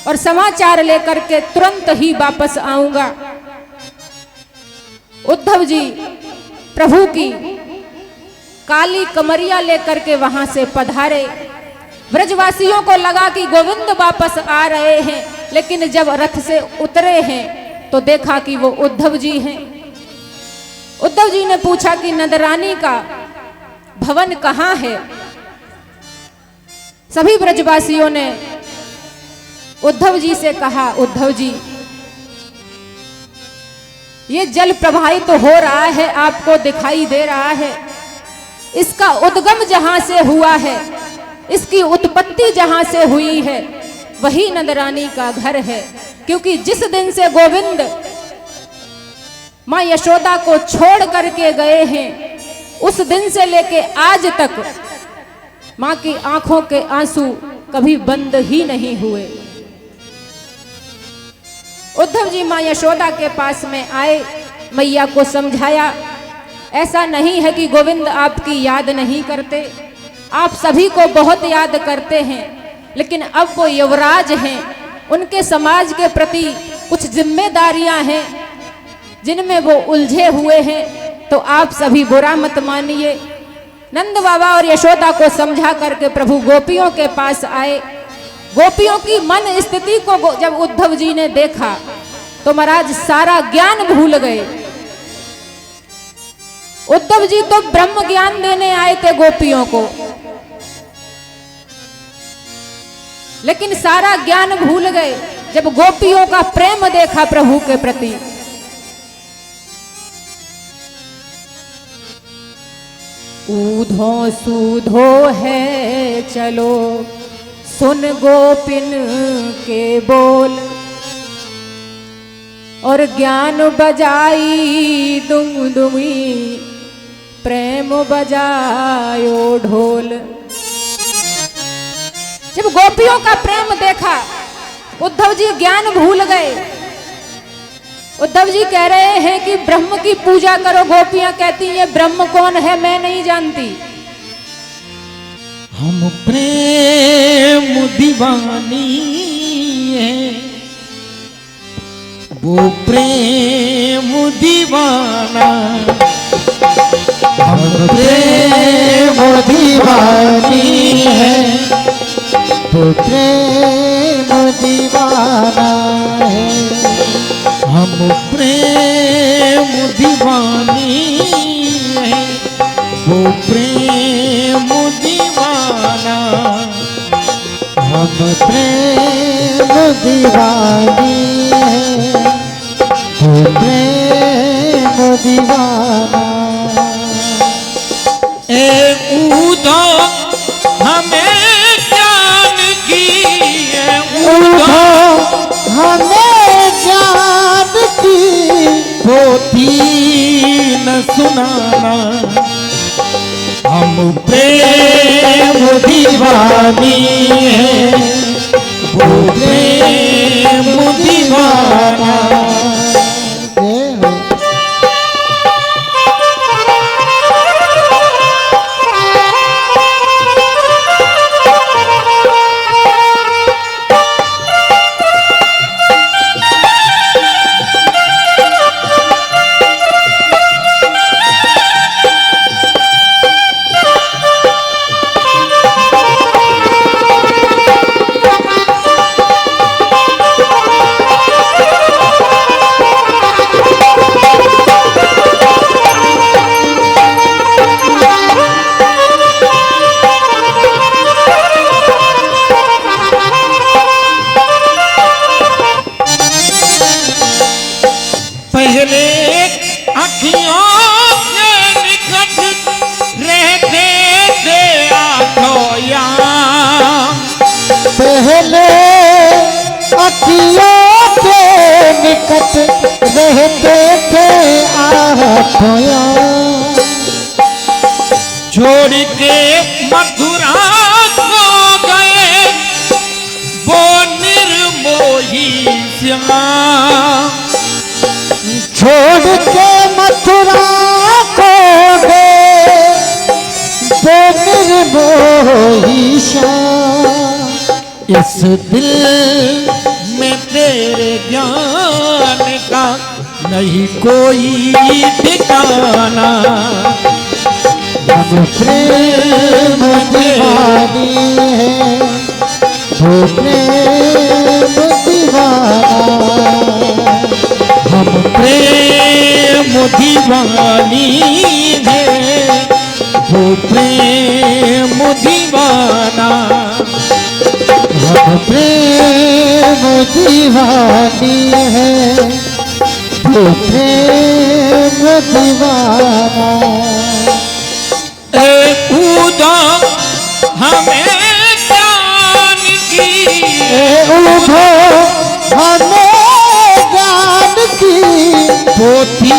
और समाचार लेकर के तुरंत ही वापस आऊंगा। उद्धव जी प्रभु की काली कमरिया लेकर के वहां से पधारे। ब्रजवासियों को लगा कि गोविंद वापस आ रहे हैं, लेकिन जब रथ से उतरे हैं तो देखा कि वो उद्धव जी हैं। उद्धव जी ने पूछा कि नंदरानी का भवन कहां है। सभी ब्रजवासियों ने उद्धव जी से कहा, उद्धव जी ये जल प्रवाहित तो हो रहा है, आपको दिखाई दे रहा है, इसका उद्गम जहां से हुआ है, इसकी उत्पत्ति जहां से हुई है, वही नंदरानी का घर है। क्योंकि जिस दिन से गोविंद मां यशोदा को छोड़ करके गए हैं, उस दिन से लेके आज तक मां की आंखों के आंसू कभी बंद ही नहीं हुए। उद्धव जी मां यशोदा के पास में आए, मैया को समझाया, ऐसा नहीं है कि गोविंद आपकी याद नहीं करते, आप सभी को बहुत याद करते हैं, लेकिन अब वो युवराज हैं, उनके समाज के प्रति कुछ जिम्मेदारियां हैं जिनमें वो उलझे हुए हैं, तो आप सभी बुरा मत मानिए। नंद बाबा और यशोदा को समझा करके प्रभु गोपियों के पास आए। गोपियों की मन स्थिति को जब उद्धव जी ने देखा तो महाराज सारा ज्ञान भूल गए। उद्धव जी तो ब्रह्म ज्ञान देने आए थे गोपियों को, लेकिन सारा ज्ञान भूल गए जब गोपियों का प्रेम देखा प्रभु के प्रति। ऊधो सूधो है चलो, सुन गोपिन के बोल, और ज्ञान बजाई दुम दुमी, प्रेम बजायो ढोल। जब गोपियों का प्रेम देखा उद्धव जी ज्ञान भूल गए। उद्धव जी कह रहे हैं कि ब्रह्म की पूजा करो, गोपियां कहती हैं ब्रह्म कौन है मैं नहीं जानती। हम प्रेम दीवानी है, वो प्रेम दीवाना, हम प्रेम प्रेम दीवाना है। हम प्रेम दीवानी है, वो प्रेम दीवाना। हम प्रेम दीवानी है, वो प्रेम दीवाना। ए ऊधो हमें ज्ञान की, ऊधो हमें जान की, पोथी न सुनाना। हम प्रेम दीवानी है, वो प्रेम दीवाना। पहले अखियों के निकट रहते थे आँखों यार, पहले अखियों के निकट रहते थे आँखों यार। छोड़ के मथुरा को गए वो निर्मोही श्याम। छोड़ के मथुरा को गए वो निर्मोही श्याम। इस दिल में तेरे ज्ञान का नहीं कोई ठिकाना। हम प्रेम दीवानी है, वो प्रेम दीवाना। हम प्रेम दीवानी है, वो प्रेम दीवाना। हम प्रेम दीवानी है, वो प्रेम दीवाना। ए ऊधो हमें ज्ञान की, ऊधो हमें ज्ञान की, पोथी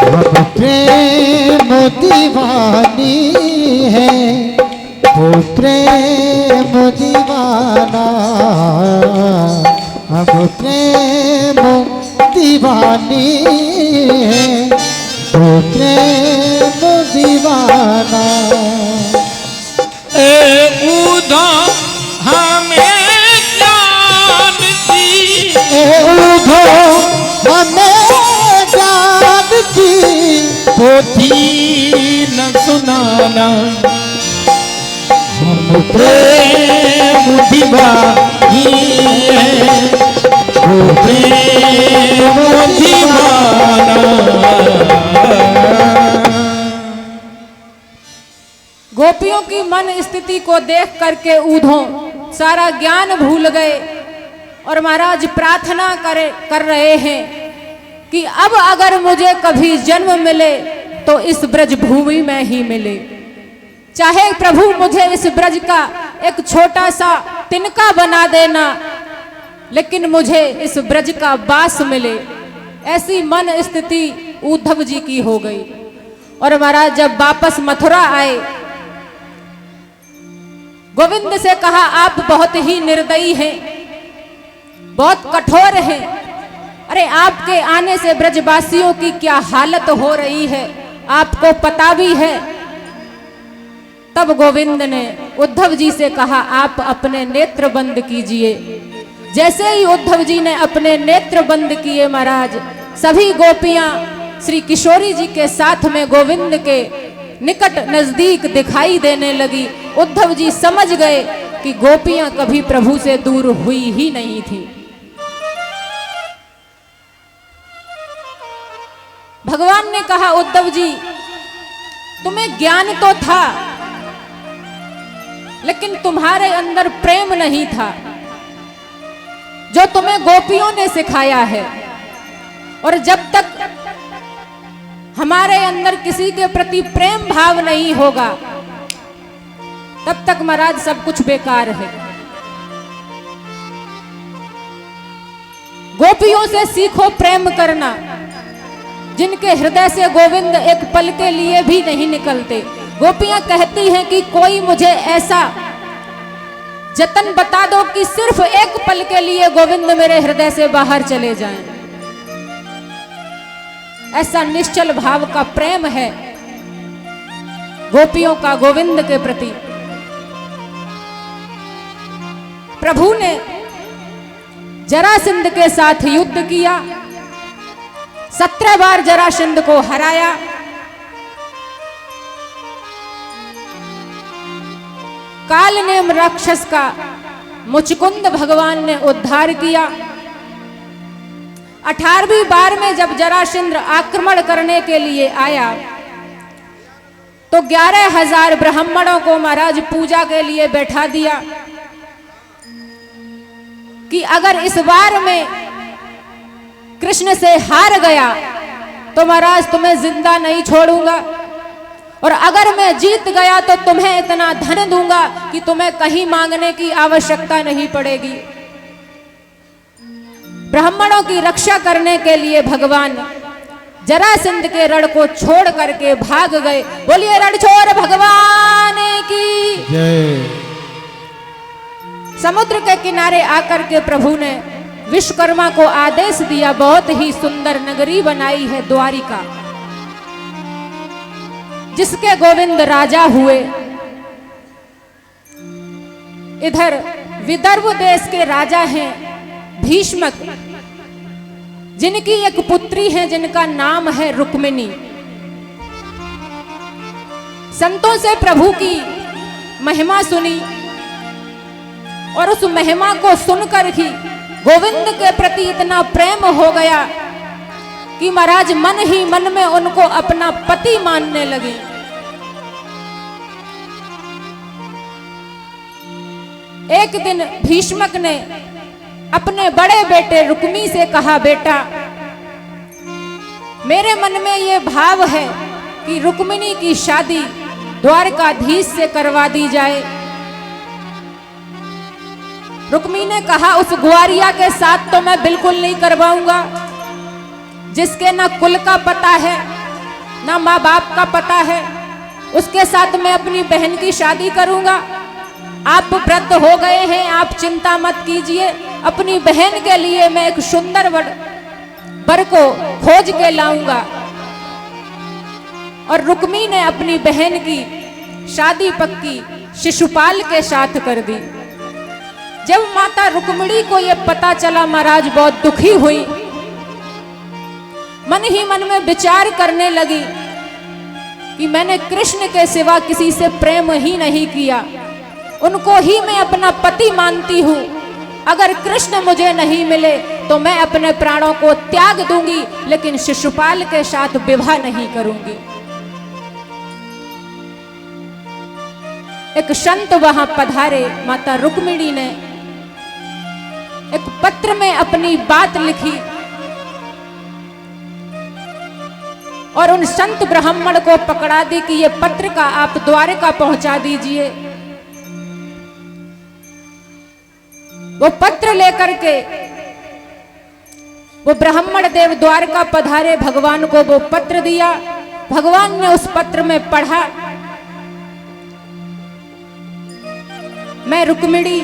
हम प्रेम दीवानी है, वो प्रेम दीवाना। हम प्रेम दीवानी है, वो प्रेम दीवाना। ए ऊधो हमें ज्ञान की, ऊधो हमें जान की, पोथी न सुनाना। हम प्रेम दीवानी है, वो प्रेम दीवाना। गोपियों की मन स्थिति को देख करके ऊधो सारा ज्ञान भूल गए और महाराज प्रार्थना कर रहे हैं कि अब अगर मुझे कभी जन्म मिले तो इस ब्रज भूमि में ही मिले। चाहे प्रभु मुझे इस ब्रज का एक छोटा सा तिनका बना देना, लेकिन मुझे इस ब्रज का वास मिले, ऐसी मन स्थिति उद्धव जी की हो गई। और महाराज जब वापस मथुरा आए, गोविंद से कहा आप बहुत ही निर्दयी हैं, बहुत कठोर हैं। अरे आपके आने से ब्रजवासियों की क्या हालत हो रही है, आपको पता भी है। तब गोविंद ने उद्धव जी से कहा आप अपने नेत्र बंद कीजिए। जैसे ही उद्धव जी ने अपने नेत्र बंद किए महाराज, सभी गोपियां श्री किशोरी जी के साथ में गोविंद के निकट नजदीक दिखाई देने लगी। उद्धव जी समझ गए कि गोपियां कभी प्रभु से दूर हुई ही नहीं थी। भगवान ने कहा उद्धव जी तुम्हें ज्ञान तो था, लेकिन तुम्हारे अंदर प्रेम नहीं था जो तुम्हें गोपियों ने सिखाया है। और जब तक हमारे अंदर किसी के प्रति प्रेम भाव नहीं होगा, तब तक महाराज सब कुछ बेकार है। गोपियों से सीखो प्रेम करना, जिनके हृदय से गोविंद एक पल के लिए भी नहीं निकलते। गोपियां कहती हैं कि कोई मुझे ऐसा जतन बता दो कि सिर्फ एक पल के लिए गोविंद मेरे हृदय से बाहर चले जाएं। ऐसा निश्चल भाव का प्रेम है गोपियों का गोविंद के प्रति। प्रभु ने जरासंध के साथ युद्ध किया, 17 बार जरासंध को हराया। काल नेम राक्षस का मुचकुंद भगवान ने उद्धार किया। 18वीं बार में जब जरासंध आक्रमण करने के लिए आया, तो 11,000 ब्राह्मणों को महाराज पूजा के लिए बैठा दिया कि अगर इस बार में कृष्ण से हार गया तो महाराज तुम्हें जिंदा नहीं छोड़ूंगा, और अगर मैं जीत गया तो तुम्हें इतना धन दूंगा कि तुम्हें कहीं मांगने की आवश्यकता नहीं पड़ेगी। ब्राह्मणों की रक्षा करने के लिए भगवान जरासंध के रण को छोड़ करके भाग गए। बोलिए रणछोड़ भगवान की जय। समुद्र के किनारे आकर के प्रभु ने विश्वकर्मा को आदेश दिया, बहुत ही सुंदर नगरी बनाई है द्वारिका, जिसके गोविंद राजा हुए। इधर विदर्भ देश के राजा हैं भीष्मक, जिनकी एक पुत्री है जिनका नाम है रुक्मिणी। संतों से प्रभु की महिमा सुनी, और उस महिमा को सुनकर ही गोविंद के प्रति इतना प्रेम हो गया कि महाराज मन ही मन में उनको अपना पति मानने लगे। एक दिन भीष्मक ने अपने बड़े बेटे रुक्मी से कहा, बेटा मेरे मन में ये भाव है कि रुक्मिणी की शादी द्वारकाधीश से करवा दी जाए। रुक्मी ने कहा, उस ग्वारिया के साथ तो मैं बिल्कुल नहीं करवाऊंगा, जिसके ना कुल का पता है ना माँ बाप का पता है, उसके साथ मैं अपनी बहन की शादी करूंगा। आप वृद्ध हो गए हैं, आप चिंता मत कीजिए, अपनी बहन के लिए मैं एक सुंदर वर को खोज के लाऊंगा। और रुक्मी ने अपनी बहन की शादी पक्की शिशुपाल के साथ कर दी। जब माता रुक्मिणी को यह पता चला, महाराज बहुत दुखी हुई, मन ही मन में विचार करने लगी कि मैंने कृष्ण के सिवा किसी से प्रेम ही नहीं किया, उनको ही मैं अपना पति मानती हूं। अगर कृष्ण मुझे नहीं मिले तो मैं अपने प्राणों को त्याग दूंगी, लेकिन शिशुपाल के साथ विवाह नहीं करूंगी। एक संत वहां पधारे, माता रुक्मिणी ने एक पत्र में अपनी बात लिखी और उन संत ब्राह्मण को पकड़ा दी कि ये पत्र का आप द्वारका पहुंचा दीजिए। वो पत्र लेकर के वो ब्राह्मण देव द्वारका पधारे, भगवान को वो पत्र दिया। भगवान ने उस पत्र में पढ़ा, मैं रुक्मिणी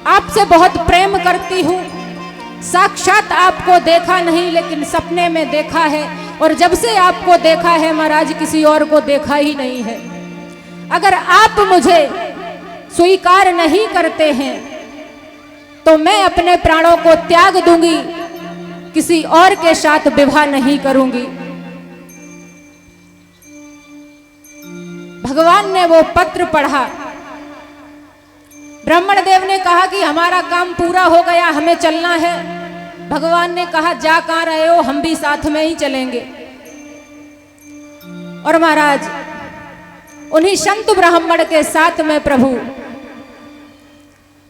आपसे बहुत प्रेम करती हूं, साक्षात आपको देखा नहीं लेकिन सपने में देखा है, और जब से आपको देखा है महाराज किसी और को देखा ही नहीं है। अगर आप मुझे स्वीकार नहीं करते हैं तो मैं अपने प्राणों को त्याग दूंगी, किसी और के साथ विवाह नहीं करूंगी। भगवान ने वो पत्र पढ़ा। ब्राह्मण देव ने कहा कि हमारा काम पूरा हो गया, हमें चलना है। भगवान ने कहा जा कहां रहे हो, हम भी साथ में ही चलेंगे। और महाराज उन्हीं संत ब्राह्मण के साथ में प्रभु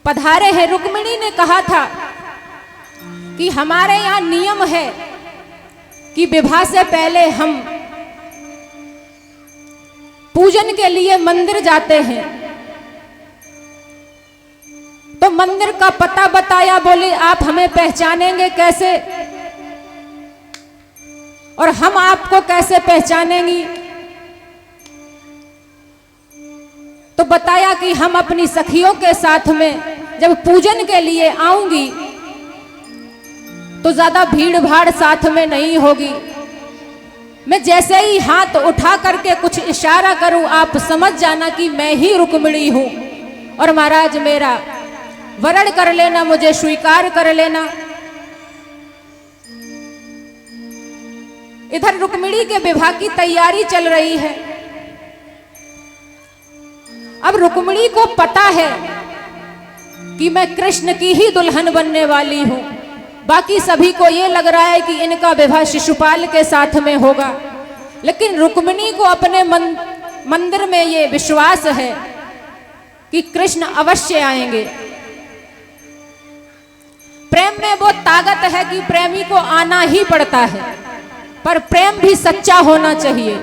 पधारे हैं। रुक्मिणी ने कहा था कि हमारे यहां नियम है कि विवाह से पहले हम पूजन के लिए मंदिर जाते हैं। तो मंदिर का पता बताया, बोले आप हमें पहचानेंगे कैसे और हम आपको कैसे पहचानेंगी। तो बताया कि हम अपनी सखियों के साथ में जब पूजन के लिए आऊंगी तो ज्यादा भीड़ भाड़ साथ में नहीं होगी। मैं जैसे ही हाथ उठा करके कुछ इशारा करूं आप समझ जाना कि मैं ही रुक्मिणी हूं, और महाराज मेरा वरण कर लेना, मुझे स्वीकार कर लेना। इधर रुक्मिणी के विवाह की तैयारी चल रही है। अब रुक्मिणी को पता है कि मैं कृष्ण की ही दुल्हन बनने वाली हूं। बाकी सभी को यह लग रहा है कि इनका विवाह शिशुपाल के साथ में होगा, लेकिन रुक्मिणी को अपने मंदिर में ये विश्वास है कि कृष्ण अवश्य आएंगे। प्रेम में वो ताकत है कि प्रेमी को आना ही पड़ता है, पर प्रेम भी सच्चा होना चाहिए।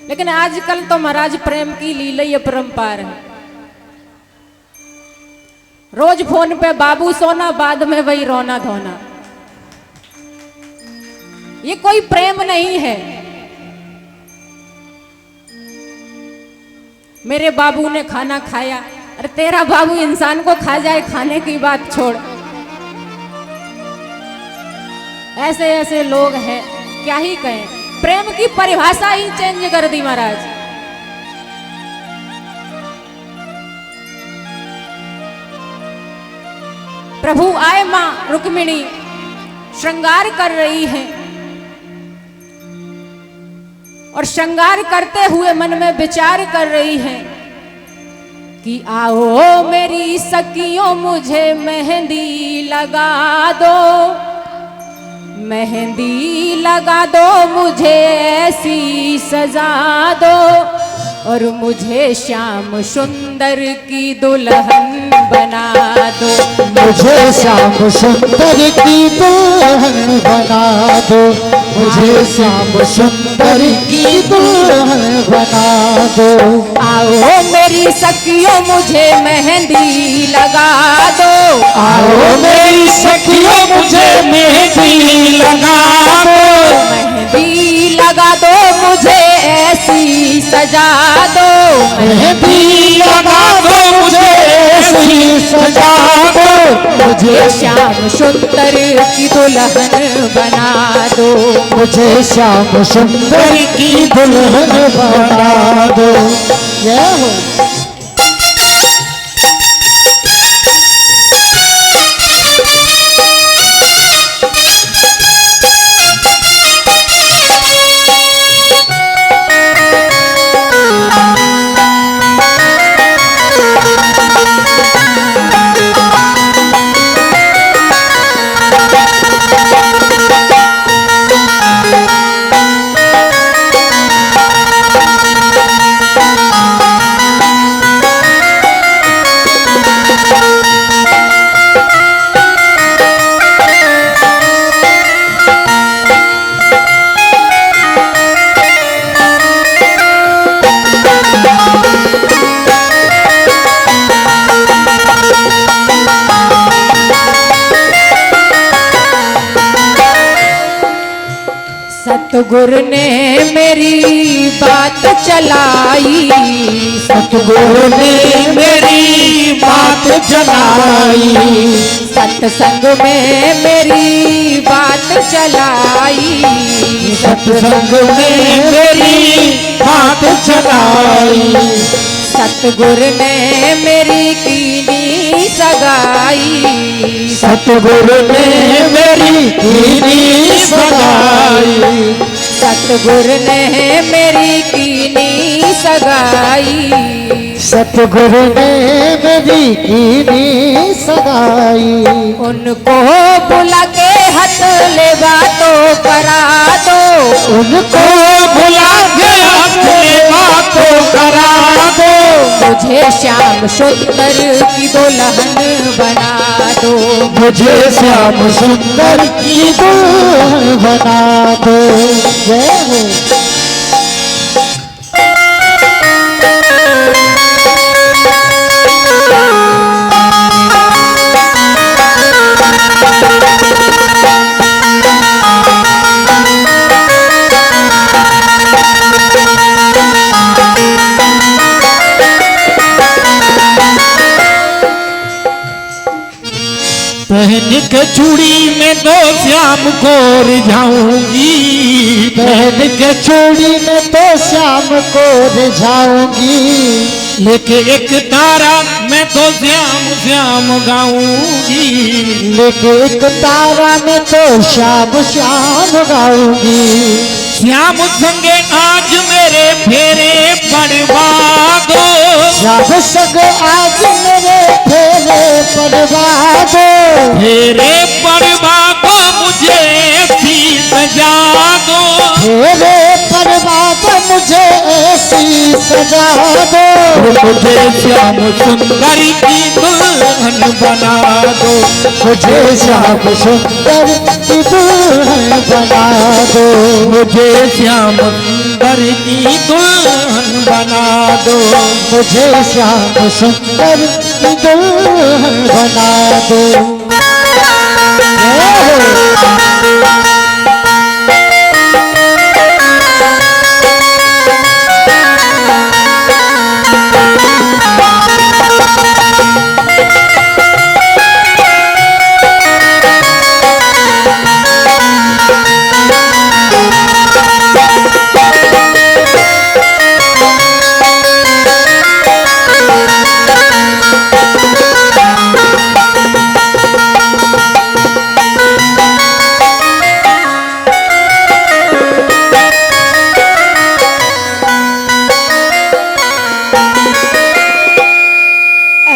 लेकिन आजकल तो महाराज प्रेम की लीला ही अपरंपार है। रोज फोन पे बाबू सोना, बाद में वही रोना धोना। ये कोई प्रेम नहीं है। मेरे बाबू ने खाना खाया, अरे तेरा बाबू इंसान को खा जाए, खाने की बात छोड़। ऐसे ऐसे लोग हैं, क्या ही कहें। प्रेम की परिभाषा ही चेंज कर दी महाराज। प्रभु आए, मां रुक्मिणी श्रृंगार कर रही हैं और श्रृंगार करते हुए मन में विचार कर रही हैं कि आओ मेरी सखियों मुझे मेहंदी लगा दो, मेहंदी लगा दो मुझे ऐसी सजा दो, और मुझे श्याम सुंदर की दुल्हन बना दो, मुझे श्याम सुंदर की दुल्हन बना दो, मुझे श्याम सुंदर की दुल्हन बना दो। आओ मेरी सखियों मुझे मेहंदी लगा दो, आओ मेरी सखियों मुझे मेहंदी लगा दो, मेहंदी लगा दो मुझे ऐसी सजा दो, मेहंदी लगा दो मुझे ऐसी सजा दो, मुझे श्याम सुंदर की दुल्हन बना दो, मुझे श्याम सुंदर की दुल्हन बना दो। जय हो। सतगुरु ने मेरी बात चलाई, सतगुरु ने मेरी बात चलाई, सत्संग में मेरी बात चलाई, सत्संग में मेरी बात चलाई, सतगुरु ने मेरी कीनी सगाई, सतगुरु ने मेरी कीनी सगाई, सतगुरु ने मेरी कीनी सगाई, सतगुरु ने मेरी कीनी सगाई। उनको बुला के हथ ले बातों करा दो, उनको बुला के अपने बातों करा दो, मुझे श्याम सुंदर की दुल्हन बना दो, मुझे श्याम सुंदर की दुल्हन बना दो। जय हो। पहन के चूड़ी में तो श्याम को रिझाऊंगी, पहन के चूड़ी में तो श्याम को रिझाऊंगी, लेके एक तारा मैं तो श्याम श्याम गाऊंगी, लेके एक तारा में तो श्याम श्याम गाऊंगी। श्याम संगे आज मेरे फेरे पड़वा दो, श्याम संग आज मेरे फेरे पड़वा दो, फेरे पड़वा दो मुझे ऐसी सजा दो, फेरे पड़वा दो मुझे ऐसी सजा दो, मुझे श्याम सुंदर की दुल्हन बना दो, मुझे श्याम सुंदर की दुल्हन बना दो, मुझे श्याम सुंदर की दुल्हन बना दो, मुझे श्याम सुंदर की दुल्हन बना दो। जय हो।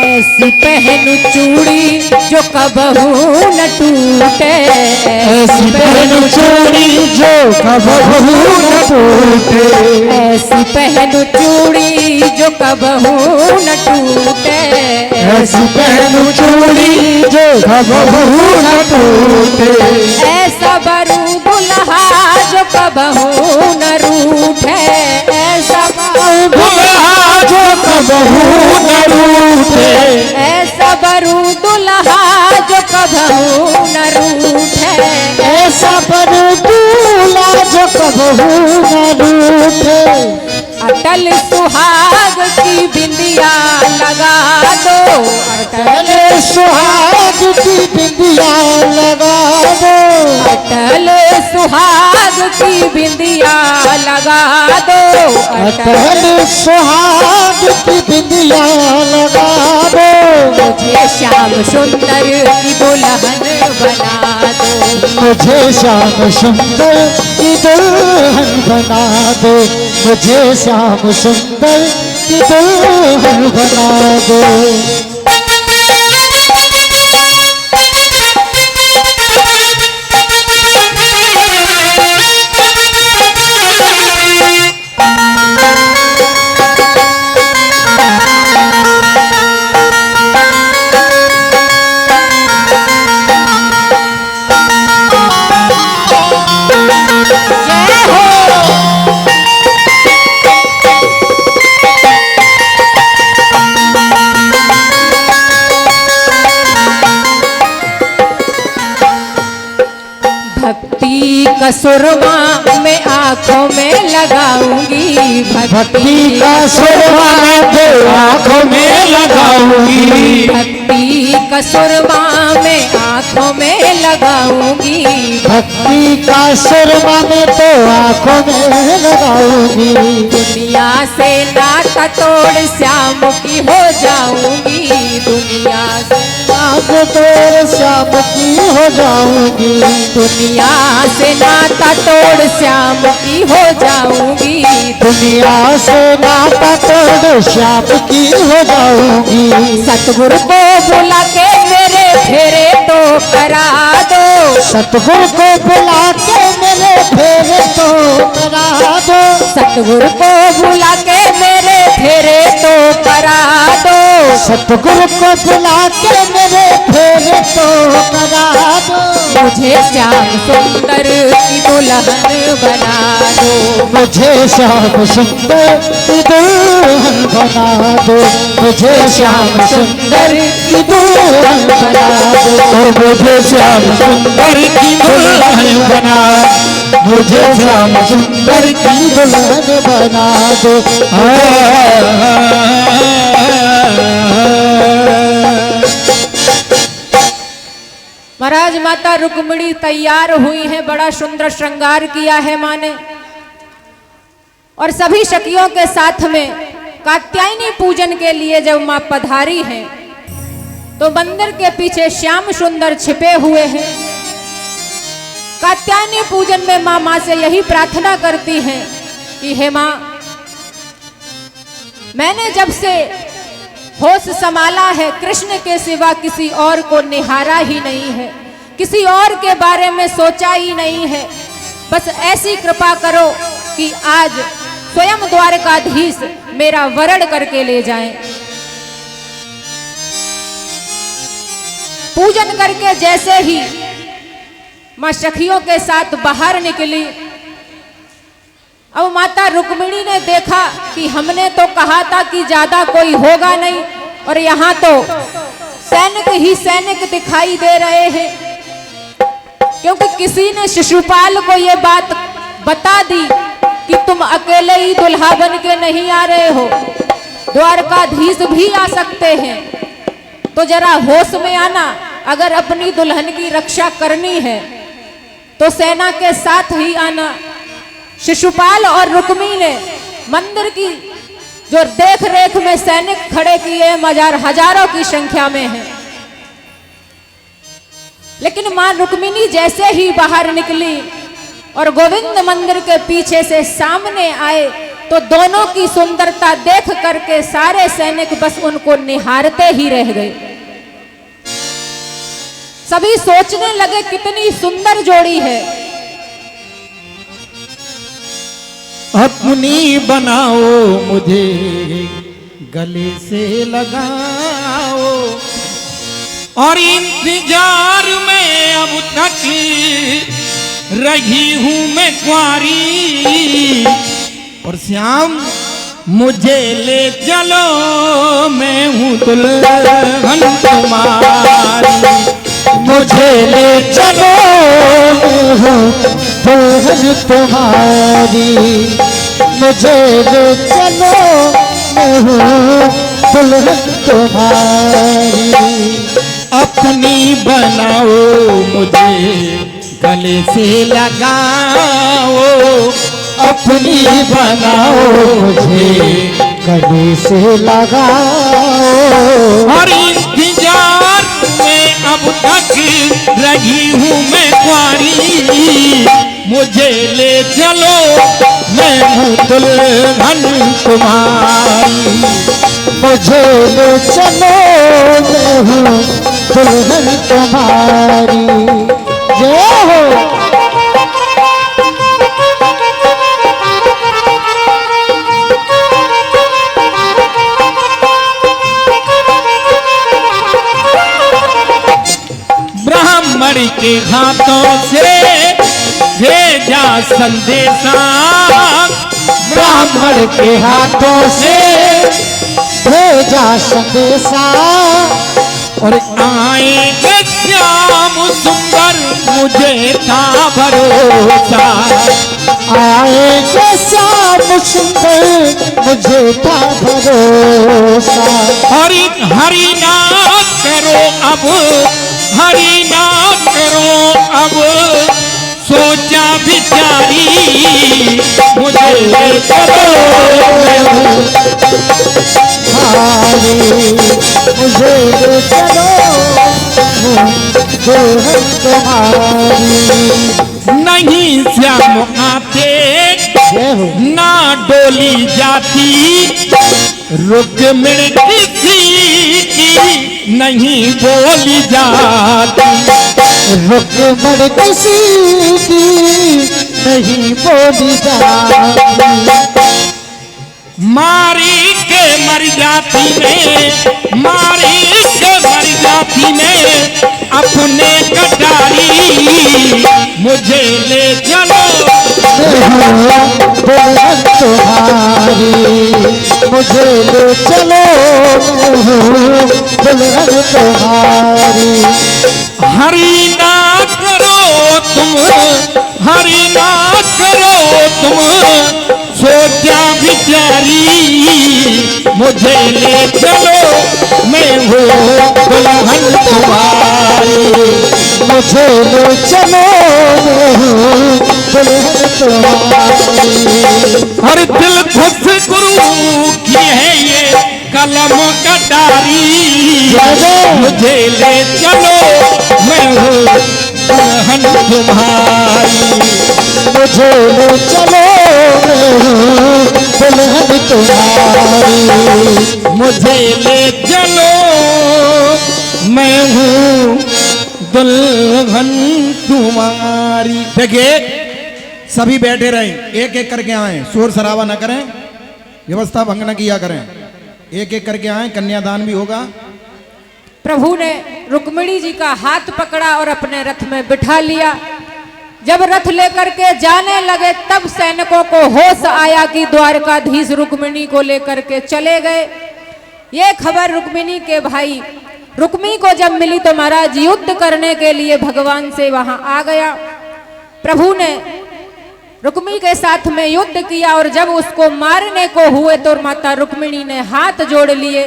ऐसी पहनू चूड़ी जो कबहू न टूटे, ऐसी पहनू चूड़ी जो कबहू न टूटे, ऐसी पहनू चूड़ी जो कबहू न टूटे, ऐसी पहनू चूड़ी जो कबहू न टूटे, ऐसा बरू दुल्हा जो कबहू न रूठे, ऐसा दुल्हा जो कबहू न रूठे, ऐसा बरू दुल्हा जो कबहू न रूठे, ऐसा बरू दूल्हा जो कबहू न रूठे, अटल सुहाग की बिंदिया लगा दो, अटल सुहाग की बिंदिया लगा दो, अटल सुहाग की बिंदिया लगा दो, अटल सुहाग की बिंदिया लगा दो, मुझे श्याम सुंदर की दुल्हन बना दो, मुझे श्याम सुंदर की दुल्हन बना दो, मुझे श्याम सुंदर की दुल्हन बना दो। का सुरमा मैं आंखों में लगाऊंगी, भक्ति का सुरमा मैं आंखों में लगाऊंगी, भक्ति का सुरमा मैं आंखों में लगाऊंगी, भक्ति का सुरमा मैं तो आंखों में लगाऊंगी। दुनिया से नाता तोड़ श्याम की हो जाऊंगी, दुनिया से नाता तोड़ श्याम की हो जाऊंगी, दुनिया से नाता तोड़ श्याम की हो जाऊंगी, दुनिया से नाता तोड़ श्याम की हो जाऊंगी। सतगुरु को बुला के मेरे फेरे तो करा दो, सतगुरु को बुला के मेरे फेरे तो करा दो, सतगुरु को बुला के मेरे फेरे तो करा दो, सतगुरु को बुला के मेरे फेरे तो करा दो। मुझे श्याम सुंदर की दुल्हन बना दो, मुझे श्याम सुंदर की दुल्हन बना दो, मुझे श्याम सुंदर की दुल्हन बना दो, मुझे श्याम सुंदर की दुल्हन बना, मुझे श्याम सुंदर की दुल्हन बना दो। महाराज माता रुक्मिणी तैयार हुई है, बड़ा सुंदर श्रृंगार किया है माँ ने, और सभी सखियों के साथ में कात्यायनी पूजन के लिए जब माँ पधारी है तो मंदिर के पीछे श्याम सुंदर छिपे हुए हैं। कात्यायनी पूजन में माँ से यही प्रार्थना करती हैं कि हे माँ, मैंने जब से होश संभाला है कृष्ण के सिवा किसी और को निहारा ही नहीं है, किसी और के बारे में सोचा ही नहीं है। बस ऐसी कृपा करो कि आज स्वयं द्वारकाधीश मेरा वरण करके ले जाएं। पूजन करके जैसे ही मां सखियों के साथ बाहर निकली, अब माता रुक्मिणी ने देखा कि हमने तो कहा था कि ज्यादा कोई होगा नहीं, और यहाँ तो सैनिक ही सैनिक दिखाई दे रहे हैं, क्योंकि किसी ने शिशुपाल को ये बात बता दी कि तुम अकेले ही दुल्हा बन के नहीं आ रहे हो, द्वारकाधीश भी आ सकते हैं, तो जरा होश में आना। अगर अपनी दुल्हन की रक्षा करनी है तो सेना के साथ ही आना। शिशुपाल और रुक्मी ने मंदिर की जो देख रेख में सैनिक खड़े किए, हजारों की संख्या में हैं, लेकिन मां रुक्मिणी जैसे ही बाहर निकली और गोविंद मंदिर के पीछे से सामने आए तो दोनों की सुंदरता देख करके सारे सैनिक बस उनको निहारते ही रह गए। सभी सोचने लगे कितनी सुंदर जोड़ी है। अपनी बनाओ मुझे गले से लगाओ, और इंतजार में अब तक रही हूं मैं कुंवारी, और श्याम मुझे ले चलो मैं हूं दुल्हन तुम्हारी, मुझे ले चलो मैं हूँ दुल्हन तुम्हारी, मुझे ले चलो मैं हूँ दुल्हन तुम्हारी। अपनी बनाओ मुझे गले से लगाओ, अपनी बनाओ मुझे गले से लगाओ, और इंतजार में अब तक रही हूँ मैं कुंवारी, मुझे ले चलो मैं हूँ दुल्हन तुम्हारी, मुझे ले चलो मैं हूँ दुल्हन तुम्हारी। जय हो। ब्राह्मण के हाथों से भेजा संदेशा, ब्राह्मण के हाथों से भेजा संदेशा, और आएंगे श्याम सुंदर मुझे था भरोसा। आएगा श्याम सुंदर मुझे था भरोसा। हरि हरि ना करो अब, हरि ना करो अब, सोचा बिचारी मुझे करो हारी मुझे ले चलो दुल्हन तुम्हारी। नहीं श्याम आते जय हो। ना डोली जाती, रुक्मिणी किसी की नहीं बोली जाती। रुक्मिणी किसी की नहीं बोली जाती। मारी के मर जाती ने, मारी के मर जाती ने अपने कटारी मुझे ले चलो दुल्हन तुम्हारी। मुझे ले चलो दुल्हन तुम्हारी। हरि ना करो तुम, हरि ना करो तुम, सोचा बिचारी मुझे ले चलो मैं हूँ दुल्हन तुम्हारी। मुझे ले चलो दुल्हन तुम्हारी। हर दिल खुश गुरु की है ये कलम कटारी, मुझे ले चलो मैं हूँ दुल्हन तुम्हारी। मुझे ले चलो दुल्हन तुम्हारी। मुझे ले चलो मैं हूँ दुल्हन तुम्हारी। देखिए सभी बैठे रहें, एक एक करके आए, शोर शराबा न करें, व्यवस्था भंग न किया करें, एक एक करके आए। कन्यादान भी होगा। प्रभु ने रुक्मिणी जी का हाथ पकड़ा और अपने रथ में बिठा लिया। जब रथ लेकर के जाने लगे तब सैनिकों को होश आया कि द्वारकाधीश रुक्मिणी को लेकर के चले गए। ये खबर रुक्मिणी के भाई रुक्मी को जब मिली तो महाराज युद्ध करने के लिए भगवान से वहां आ गया। प्रभु ने रुक्मी के साथ में युद्ध किया और जब उसको मारने को हुए तो माता रुक्मिणी ने हाथ जोड़ लिए,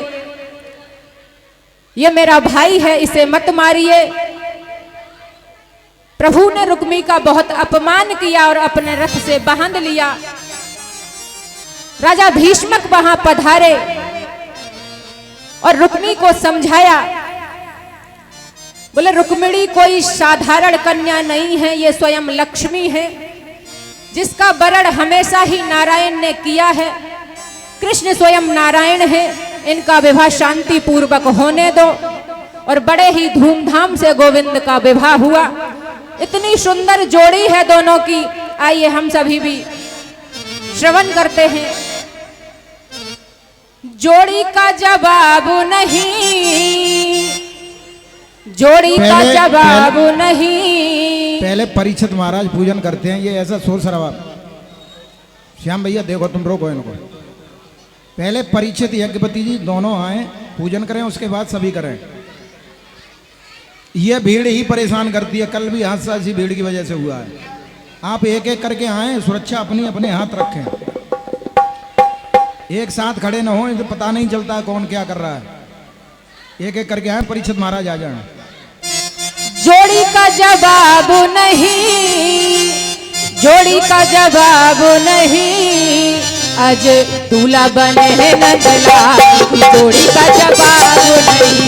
ये मेरा भाई है, इसे मत मारिए। प्रभु ने रुक्मी का बहुत अपमान किया और अपने रथ से बांध लिया। राजा भीष्मक वहां पधारे और रुक्मी को समझाया, बोले रुक्मिणी कोई साधारण कन्या नहीं है, ये स्वयं लक्ष्मी है जिसका वरण हमेशा ही नारायण ने किया है। कृष्ण स्वयं नारायण है, इनका विवाह शांति पूर्वक होने दो। और बड़े ही धूमधाम से गोविंद का विवाह हुआ। इतनी सुंदर जोड़ी है दोनों की, आइए हम सभी भी श्रवण करते हैं। जोड़ी का जवाब नहीं, जोड़ी का जवाब नहीं। पहले परीक्षित महाराज पूजन करते हैं, ये ऐसा शोर शराबा। श्याम भैया देखो तुम रोको इनको। पहले परीक्षित यज्ञपति जी दोनों आए, पूजन करें, उसके बाद सभी करें। ये भीड़ ही परेशान करती है, कल भी हादसा इसी भीड़ की वजह से हुआ है। आप एक एक करके आए, सुरक्षा अपनी अपने हाथ रखें, एक साथ खड़े न हो, तो पता नहीं चलता कौन क्या कर रहा है। एक एक करके आए, परीक्षित महाराज आ जाए। जोड़ी का जवाब नहीं, जोड़ी का जवाब नहीं, आज दूल्हा बने हैं नंदलाल की जोड़ी का जवाब नहीं।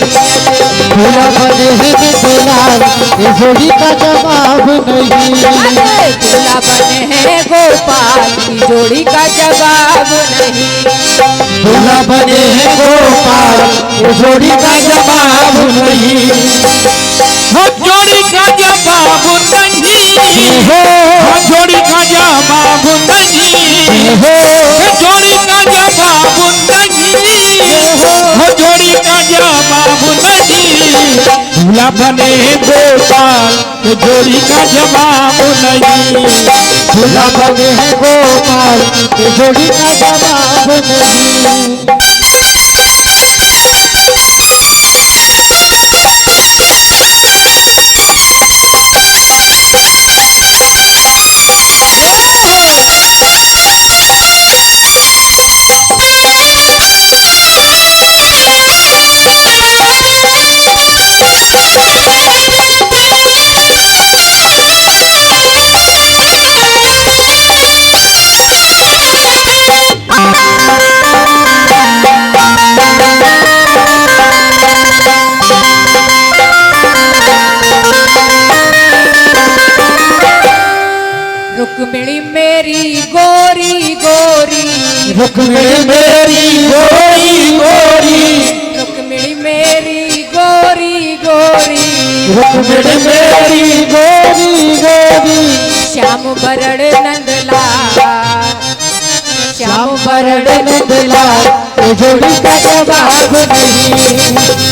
दूल्हा बने हैं नंदलाल की जोड़ी का जवाब नहीं। दूल्हा बने हैं गोपाल की जोड़ी का जवाब नहीं। दूल्हा बने हैं गोपाल की जोड़ी का जवाब नहीं। जोड़ी का जवाब नहीं, जोड़ी का जवाब नहीं, जोड़ी का जवाब नहीं, जोड़ी का जवाब नहीं। दूल्हा बने गोपाल तो जोड़ी का जवाब नहीं। दूल्हा बने हैं गोपाल की जोड़ी का जवाब नहीं। रुक्मिणी मेरी गोरी गोरी, रुक्मिणी मेरी गोरी गोरी, रुक्मिणी मेरी गोरी गोरी, रुक्मिणी मेरी गोरी गोरी, श्याम बरड़ नंदलाल, श्याम बरड़ नंदलाल, ये जोड़ी का जवाब नहीं,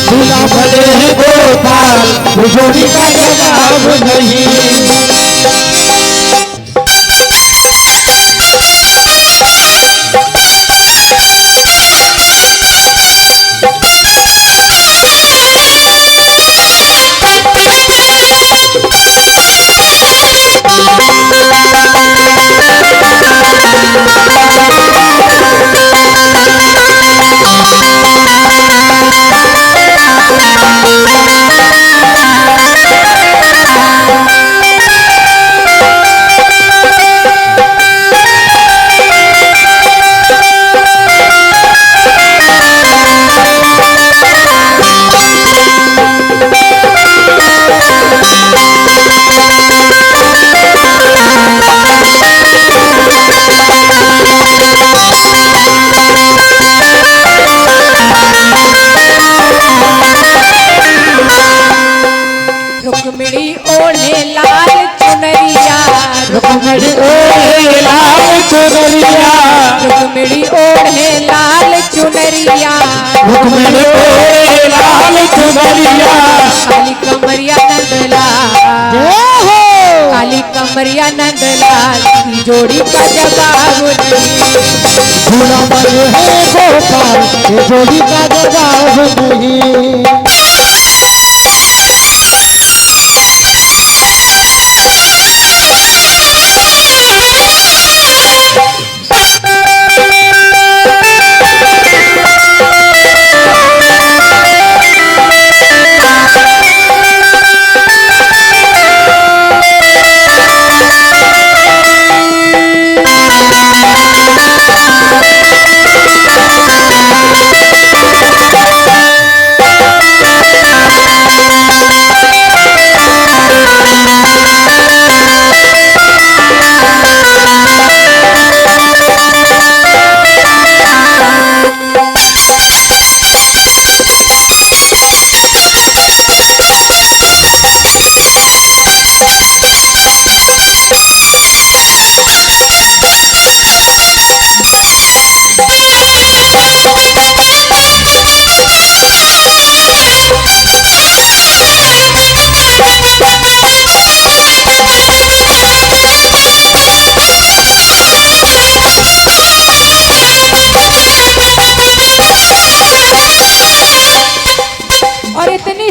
दूल्हा भले है गोपाल, ये जोड़ी का जवाब नहीं। रुक्मिणी ओढ़े लाल चुनरिया, रुक्मिणी ओढ़े लाल चुनरिया, रुक्मिणी ओढ़े लाल चुनरिया, रुक्मिणी ओढ़े लाल चुनरिया, काली कमरिया नंदलाल, काली कमरिया नंदलाल, की जोड़ी का जवाब नहीं, दूल्हा भले है गोपाल, ये जोड़ी का जवाब नहीं।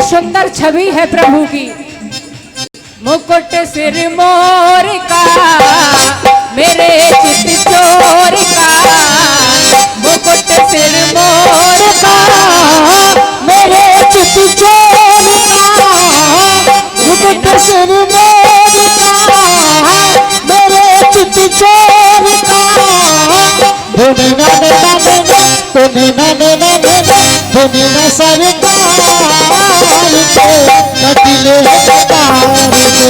सुंदर छवि है प्रभु की। मुकुट सिर मोर का, मेरे चित चोर का, मुकुट सिर मोर का, मेरे चित चोर का, मुकुट सिर मोर का, मेरे चित चोर का, धुनी न धुनी न सरकार के कटिले कटार के,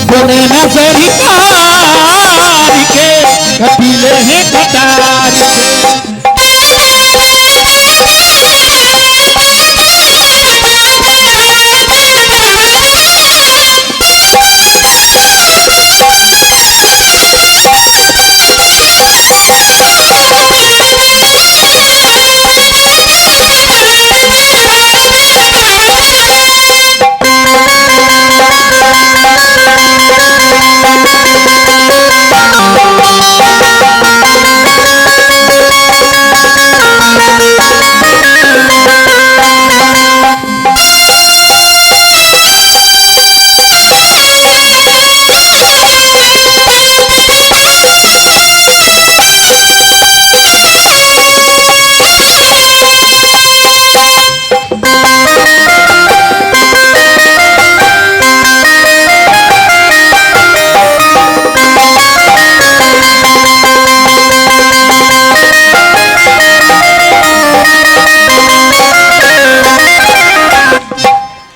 धुनी न सरकार के कटिले हैं कटार के।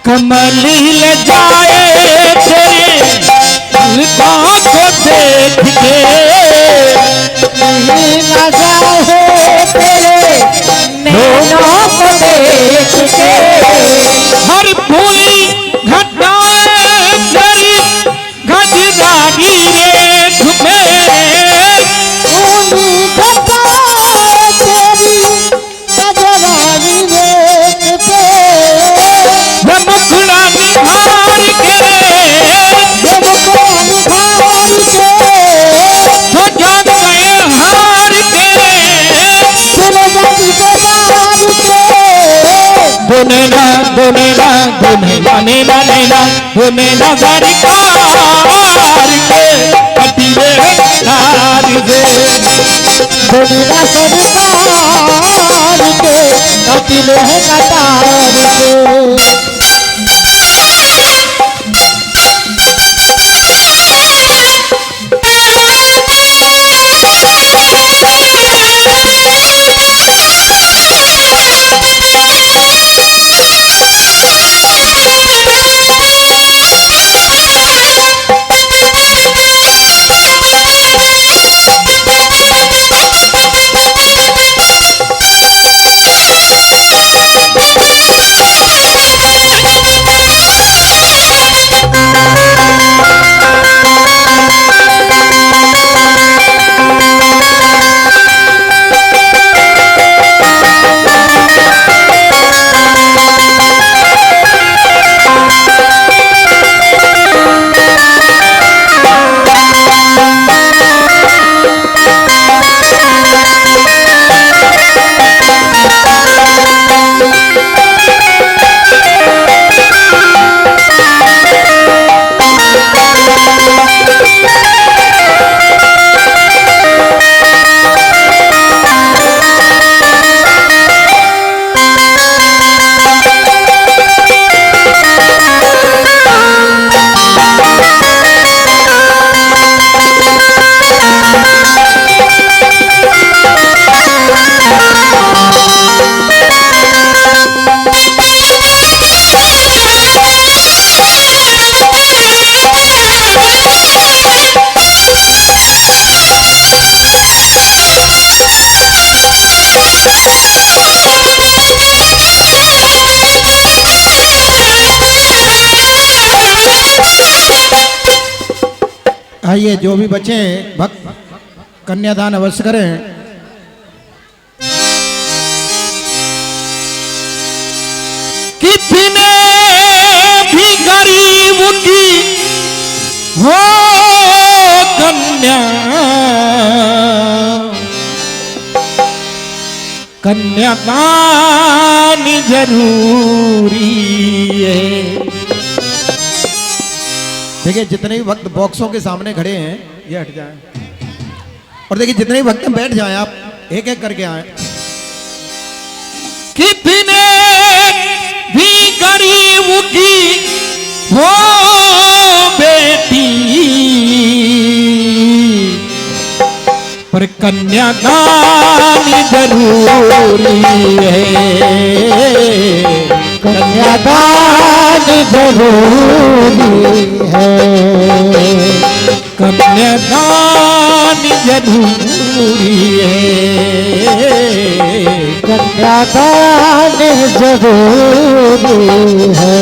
कमल जाए तेरे अलका को नैना दो नैना दो नैना नैना नैना दो नैना सरकार के कटिले तार से दुनिया सरकार के कटिले कटार के आइए जो भी बच्चे हैं भक्त कन्यादान अवश्य करें। कितने भी गरीब की हो कन्या कन्यादान जरूरी है। देखिए जितने भी भक्त बॉक्सों के सामने खड़े हैं ये हट जाएं और देखिए जितने भी भक्त बैठ जाएं आप एक एक करके आए। कितने भी गरीब की हो बेटी पर कन्यादान जरूरी है। कन्यादान जरूरी है। कन्यादान जरूरी है। कन्यादान जरूरी है।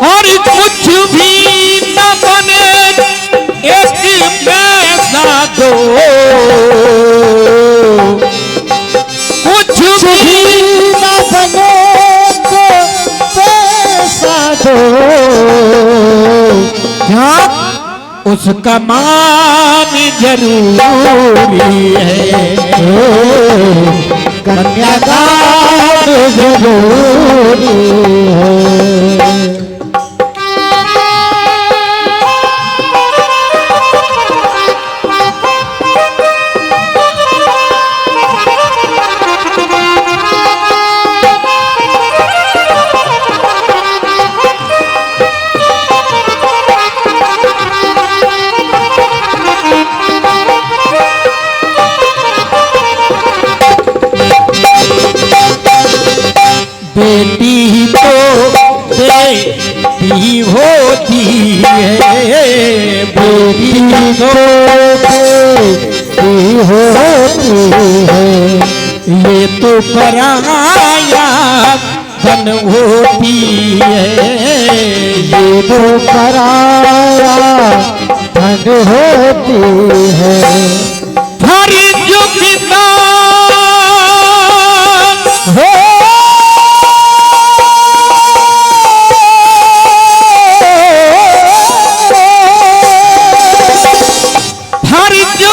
और कुछ भी न बने एक पैसा दो कुछ भी न बने तो पैसा दो उसका मान जरूरी है। कन्यादान जरूरी है। बेटी तो बेटी होती है। बेटी तो बेटी होती है। ये तो पराया धन होती है। ये तो पराया धन होती है। हर युग पिता हो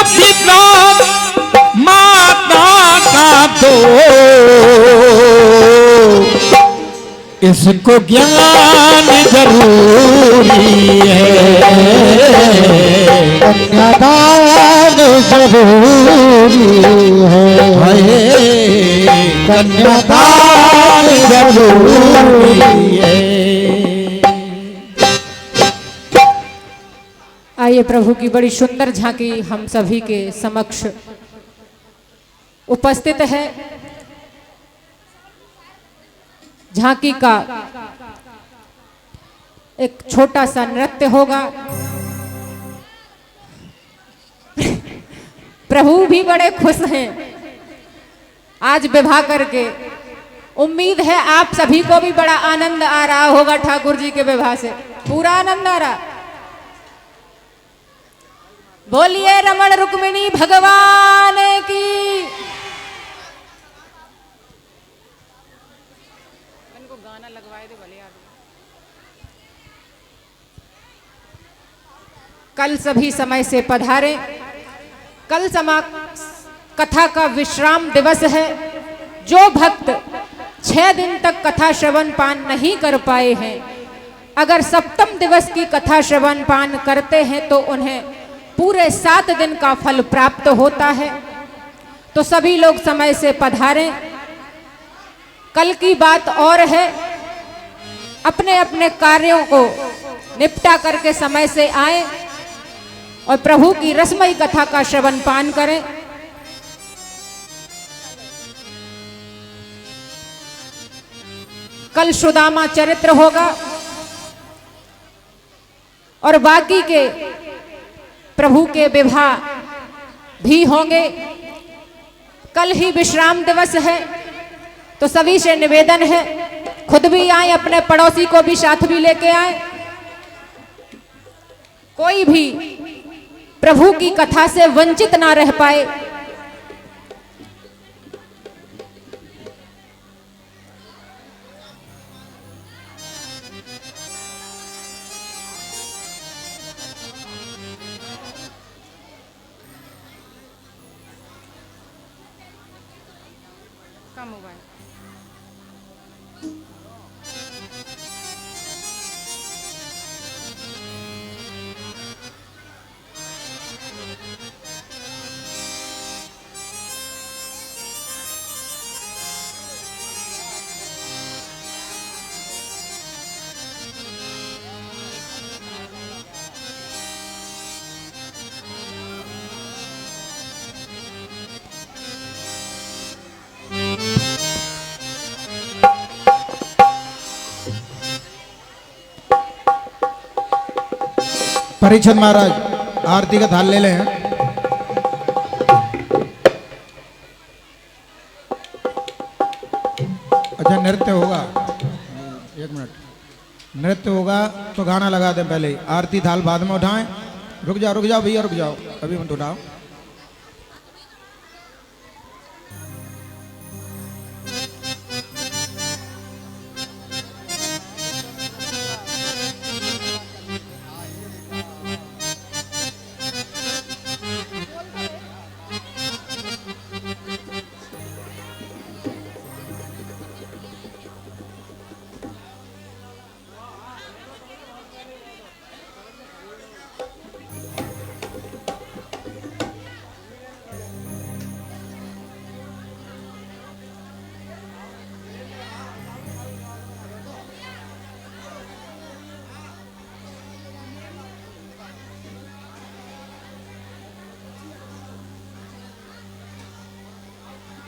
पिता माता का दो जिसको ज्ञान जरूरी है, कन्यादान जरूरी है, कन्यादान जरूरी है। आइए प्रभु की बड़ी सुंदर झांकी हम सभी के समक्ष उपस्थित है। झांकी का एक छोटा सा नृत्य होगा। प्रभु भी बड़े खुश हैं आज विवाह करके। उम्मीद है आप सभी को भी बड़ा आनंद आ रहा होगा ठाकुर जी के विवाह से, पूरा आनंद आ रहा। बोलिए रमण रुक्मिणी भगवान की। गाना लगवाए दे भले यार। कल सभी समय से पधारे। कल कथा का विश्राम दिवस है। जो भक्त 6 दिन तक कथा श्रवण पान नहीं कर पाए हैं, अगर सप्तम दिवस की कथा श्रवण पान करते हैं तो उन्हें पूरे 7 दिन का फल प्राप्त होता है। तो सभी लोग समय से पधारें। कल की बात और है, अपने अपने कार्यों को निपटा करके समय से आए और प्रभु की रसमयी कथा का श्रवण पान करें। कल सुदामा चरित्र होगा और बाकी के प्रभु के विवाह भी होंगे। कल ही विश्राम दिवस है तो सभी से निवेदन है, खुद भी आए, अपने पड़ोसी को भी साथ भी लेके आए। कोई भी प्रभु की कथा से वंचित ना रह पाए। कम हुआ है। परीक्षित महाराज आरती का थाल ले लें। अच्छा नृत्य होगा, 1 मिनट। नृत्य होगा तो गाना लगा दें पहले, आरती थाल बाद में उठाएं। रुक जाओ भैया, रुक जाओ, अभी मत उठाओ।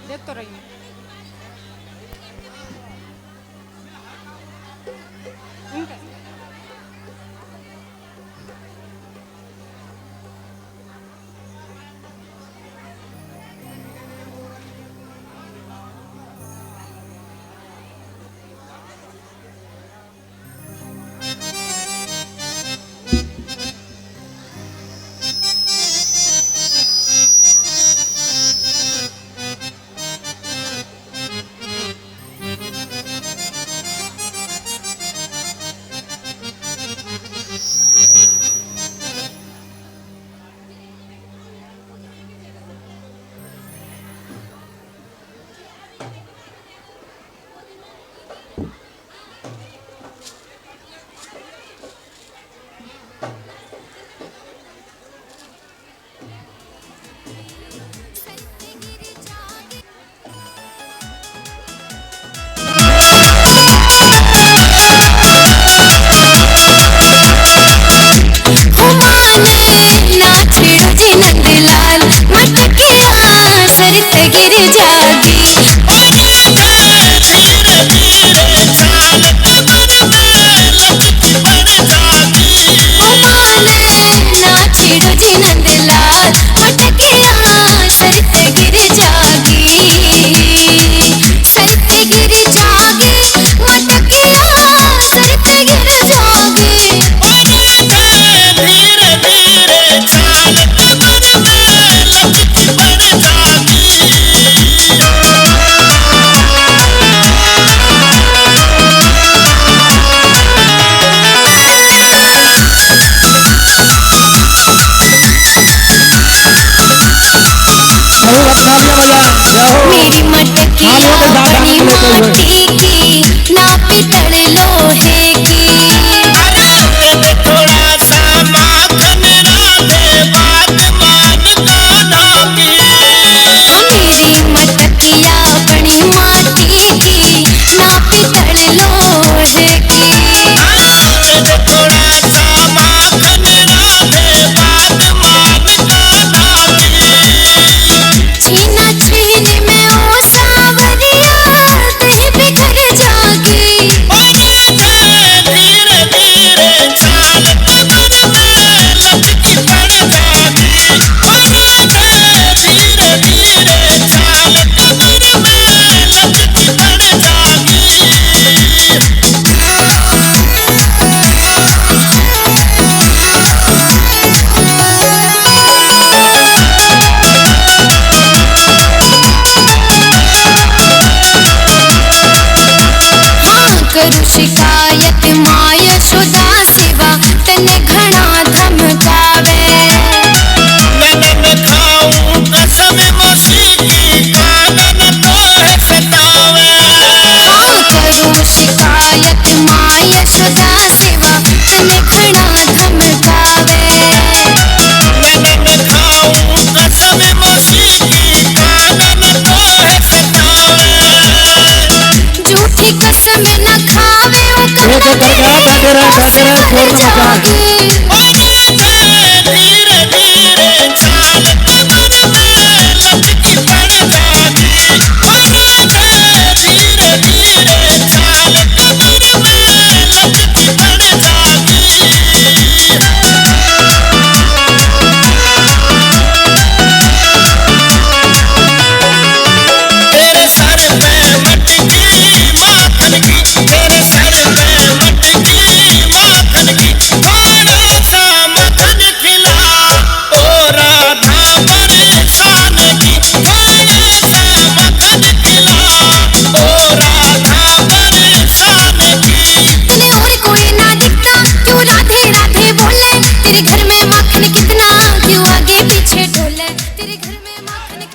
देख तो रही हूँ। माटी की ना पितल लोहे की। थोड़ा सा माखन राधे बात मान कान्हा की। मेरी मटकिया बनी माटी की ना पितल लोहे की। थोड़ा सा माखन राधे बात मान कान्हा की। छीना छीन में ओ सावरिया देह बिखर जागी। धीरे धीरे चाल कमर में लचकी पड़ जागी। धीरे धीरे चाल कमर में लचकी पड़ जागी। हाँ करू शिकायत माँ यशोदा सिवा तने घना धमकावे। ननन खाऊं कसम मौसी की कानन तो है सतावे। हाँ करू शिकायत माँ यशोदा सिवा तने घना धमकावे। ननन खाऊं कसम मौसी की कानन तो है सतावे। झूठी कसम न खावे ओ एक एक करके बैठे रहे शोर न मचाएं। धीरे धीरे चाल कमर में लचकी पड़ जागी। धीरे धीरे चाल कमर में लचकी पड़ जागी। तेरे सर पे मटकी माखन की। तेरे सर पे मटकी माखन की। थोड़ा सा मक्खन खिला ओ राधा परेशान की। थोड़ा सा मक्खन खिला ओ राधा परेशान की। तने और कोई ना दिखता क्यों राधे राधे बोले। तेरे घर में माखन कितना क्यों आगे पीछे डोले। तेरे घर में माखन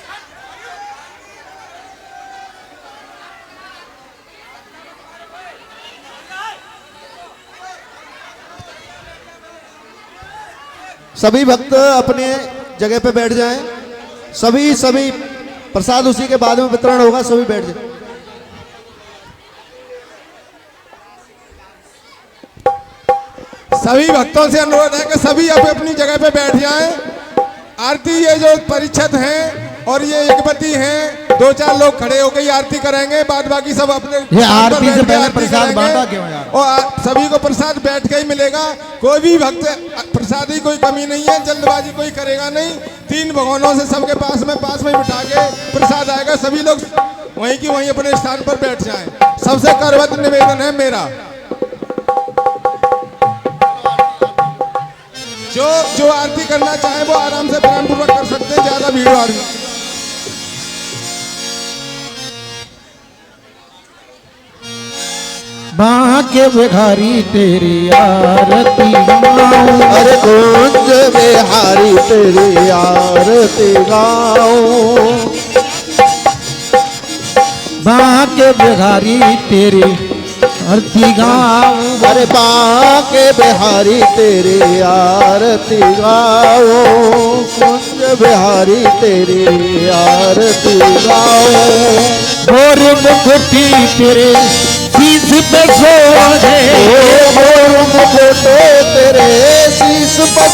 सभी भक्त अपने जगह पे बैठ जाएं। सभी प्रसाद उसी के बाद में वितरण होगा। सभी बैठ जाएं। सभी भक्तों से अनुरोध है कि सभी अपनी जगह पे बैठ जाएं। आरती ये जो परिषद हैं और ये एकपति हैं, 2-4 लोग खड़े होकर ही आरती करेंगे। बाद बाकी सब अपने ये आरती से पहले आरती प्रसाद करेंगे। बांटा क्यों यार? और सभी को प्रसाद बैठ के ही मिलेगा। कोई भी भक्त प्रसाद की कोई कमी नहीं है, जल्दबाजी कोई करेगा नहीं। 3 भगवानों से सबके पास में बिठा के प्रसाद आएगा। सभी लोग वहीं की वहीं अपने स्थान पर बैठ जाएं। सबसे करवत निवेदन है मेरा, जो आरती करना चाहे वो आराम से ध्यान पूर्वक कर सकते हैं, ज्यादा भीड़ भाड़ में। बांके बिहारी तेरी आरती गाऊं। अरे कुंज बिहारी तेरी आरती गाऊं। बांके बिहारी तेरी आरती गाऊं। अरे बांके बिहारी तेरी आरती गाऊं। कुंज बिहारी तेरी आरती गाऊं। गोर मुकुटी तेरे शीश पे सोहे। ओ मोर मुकुट तेरे शीश पर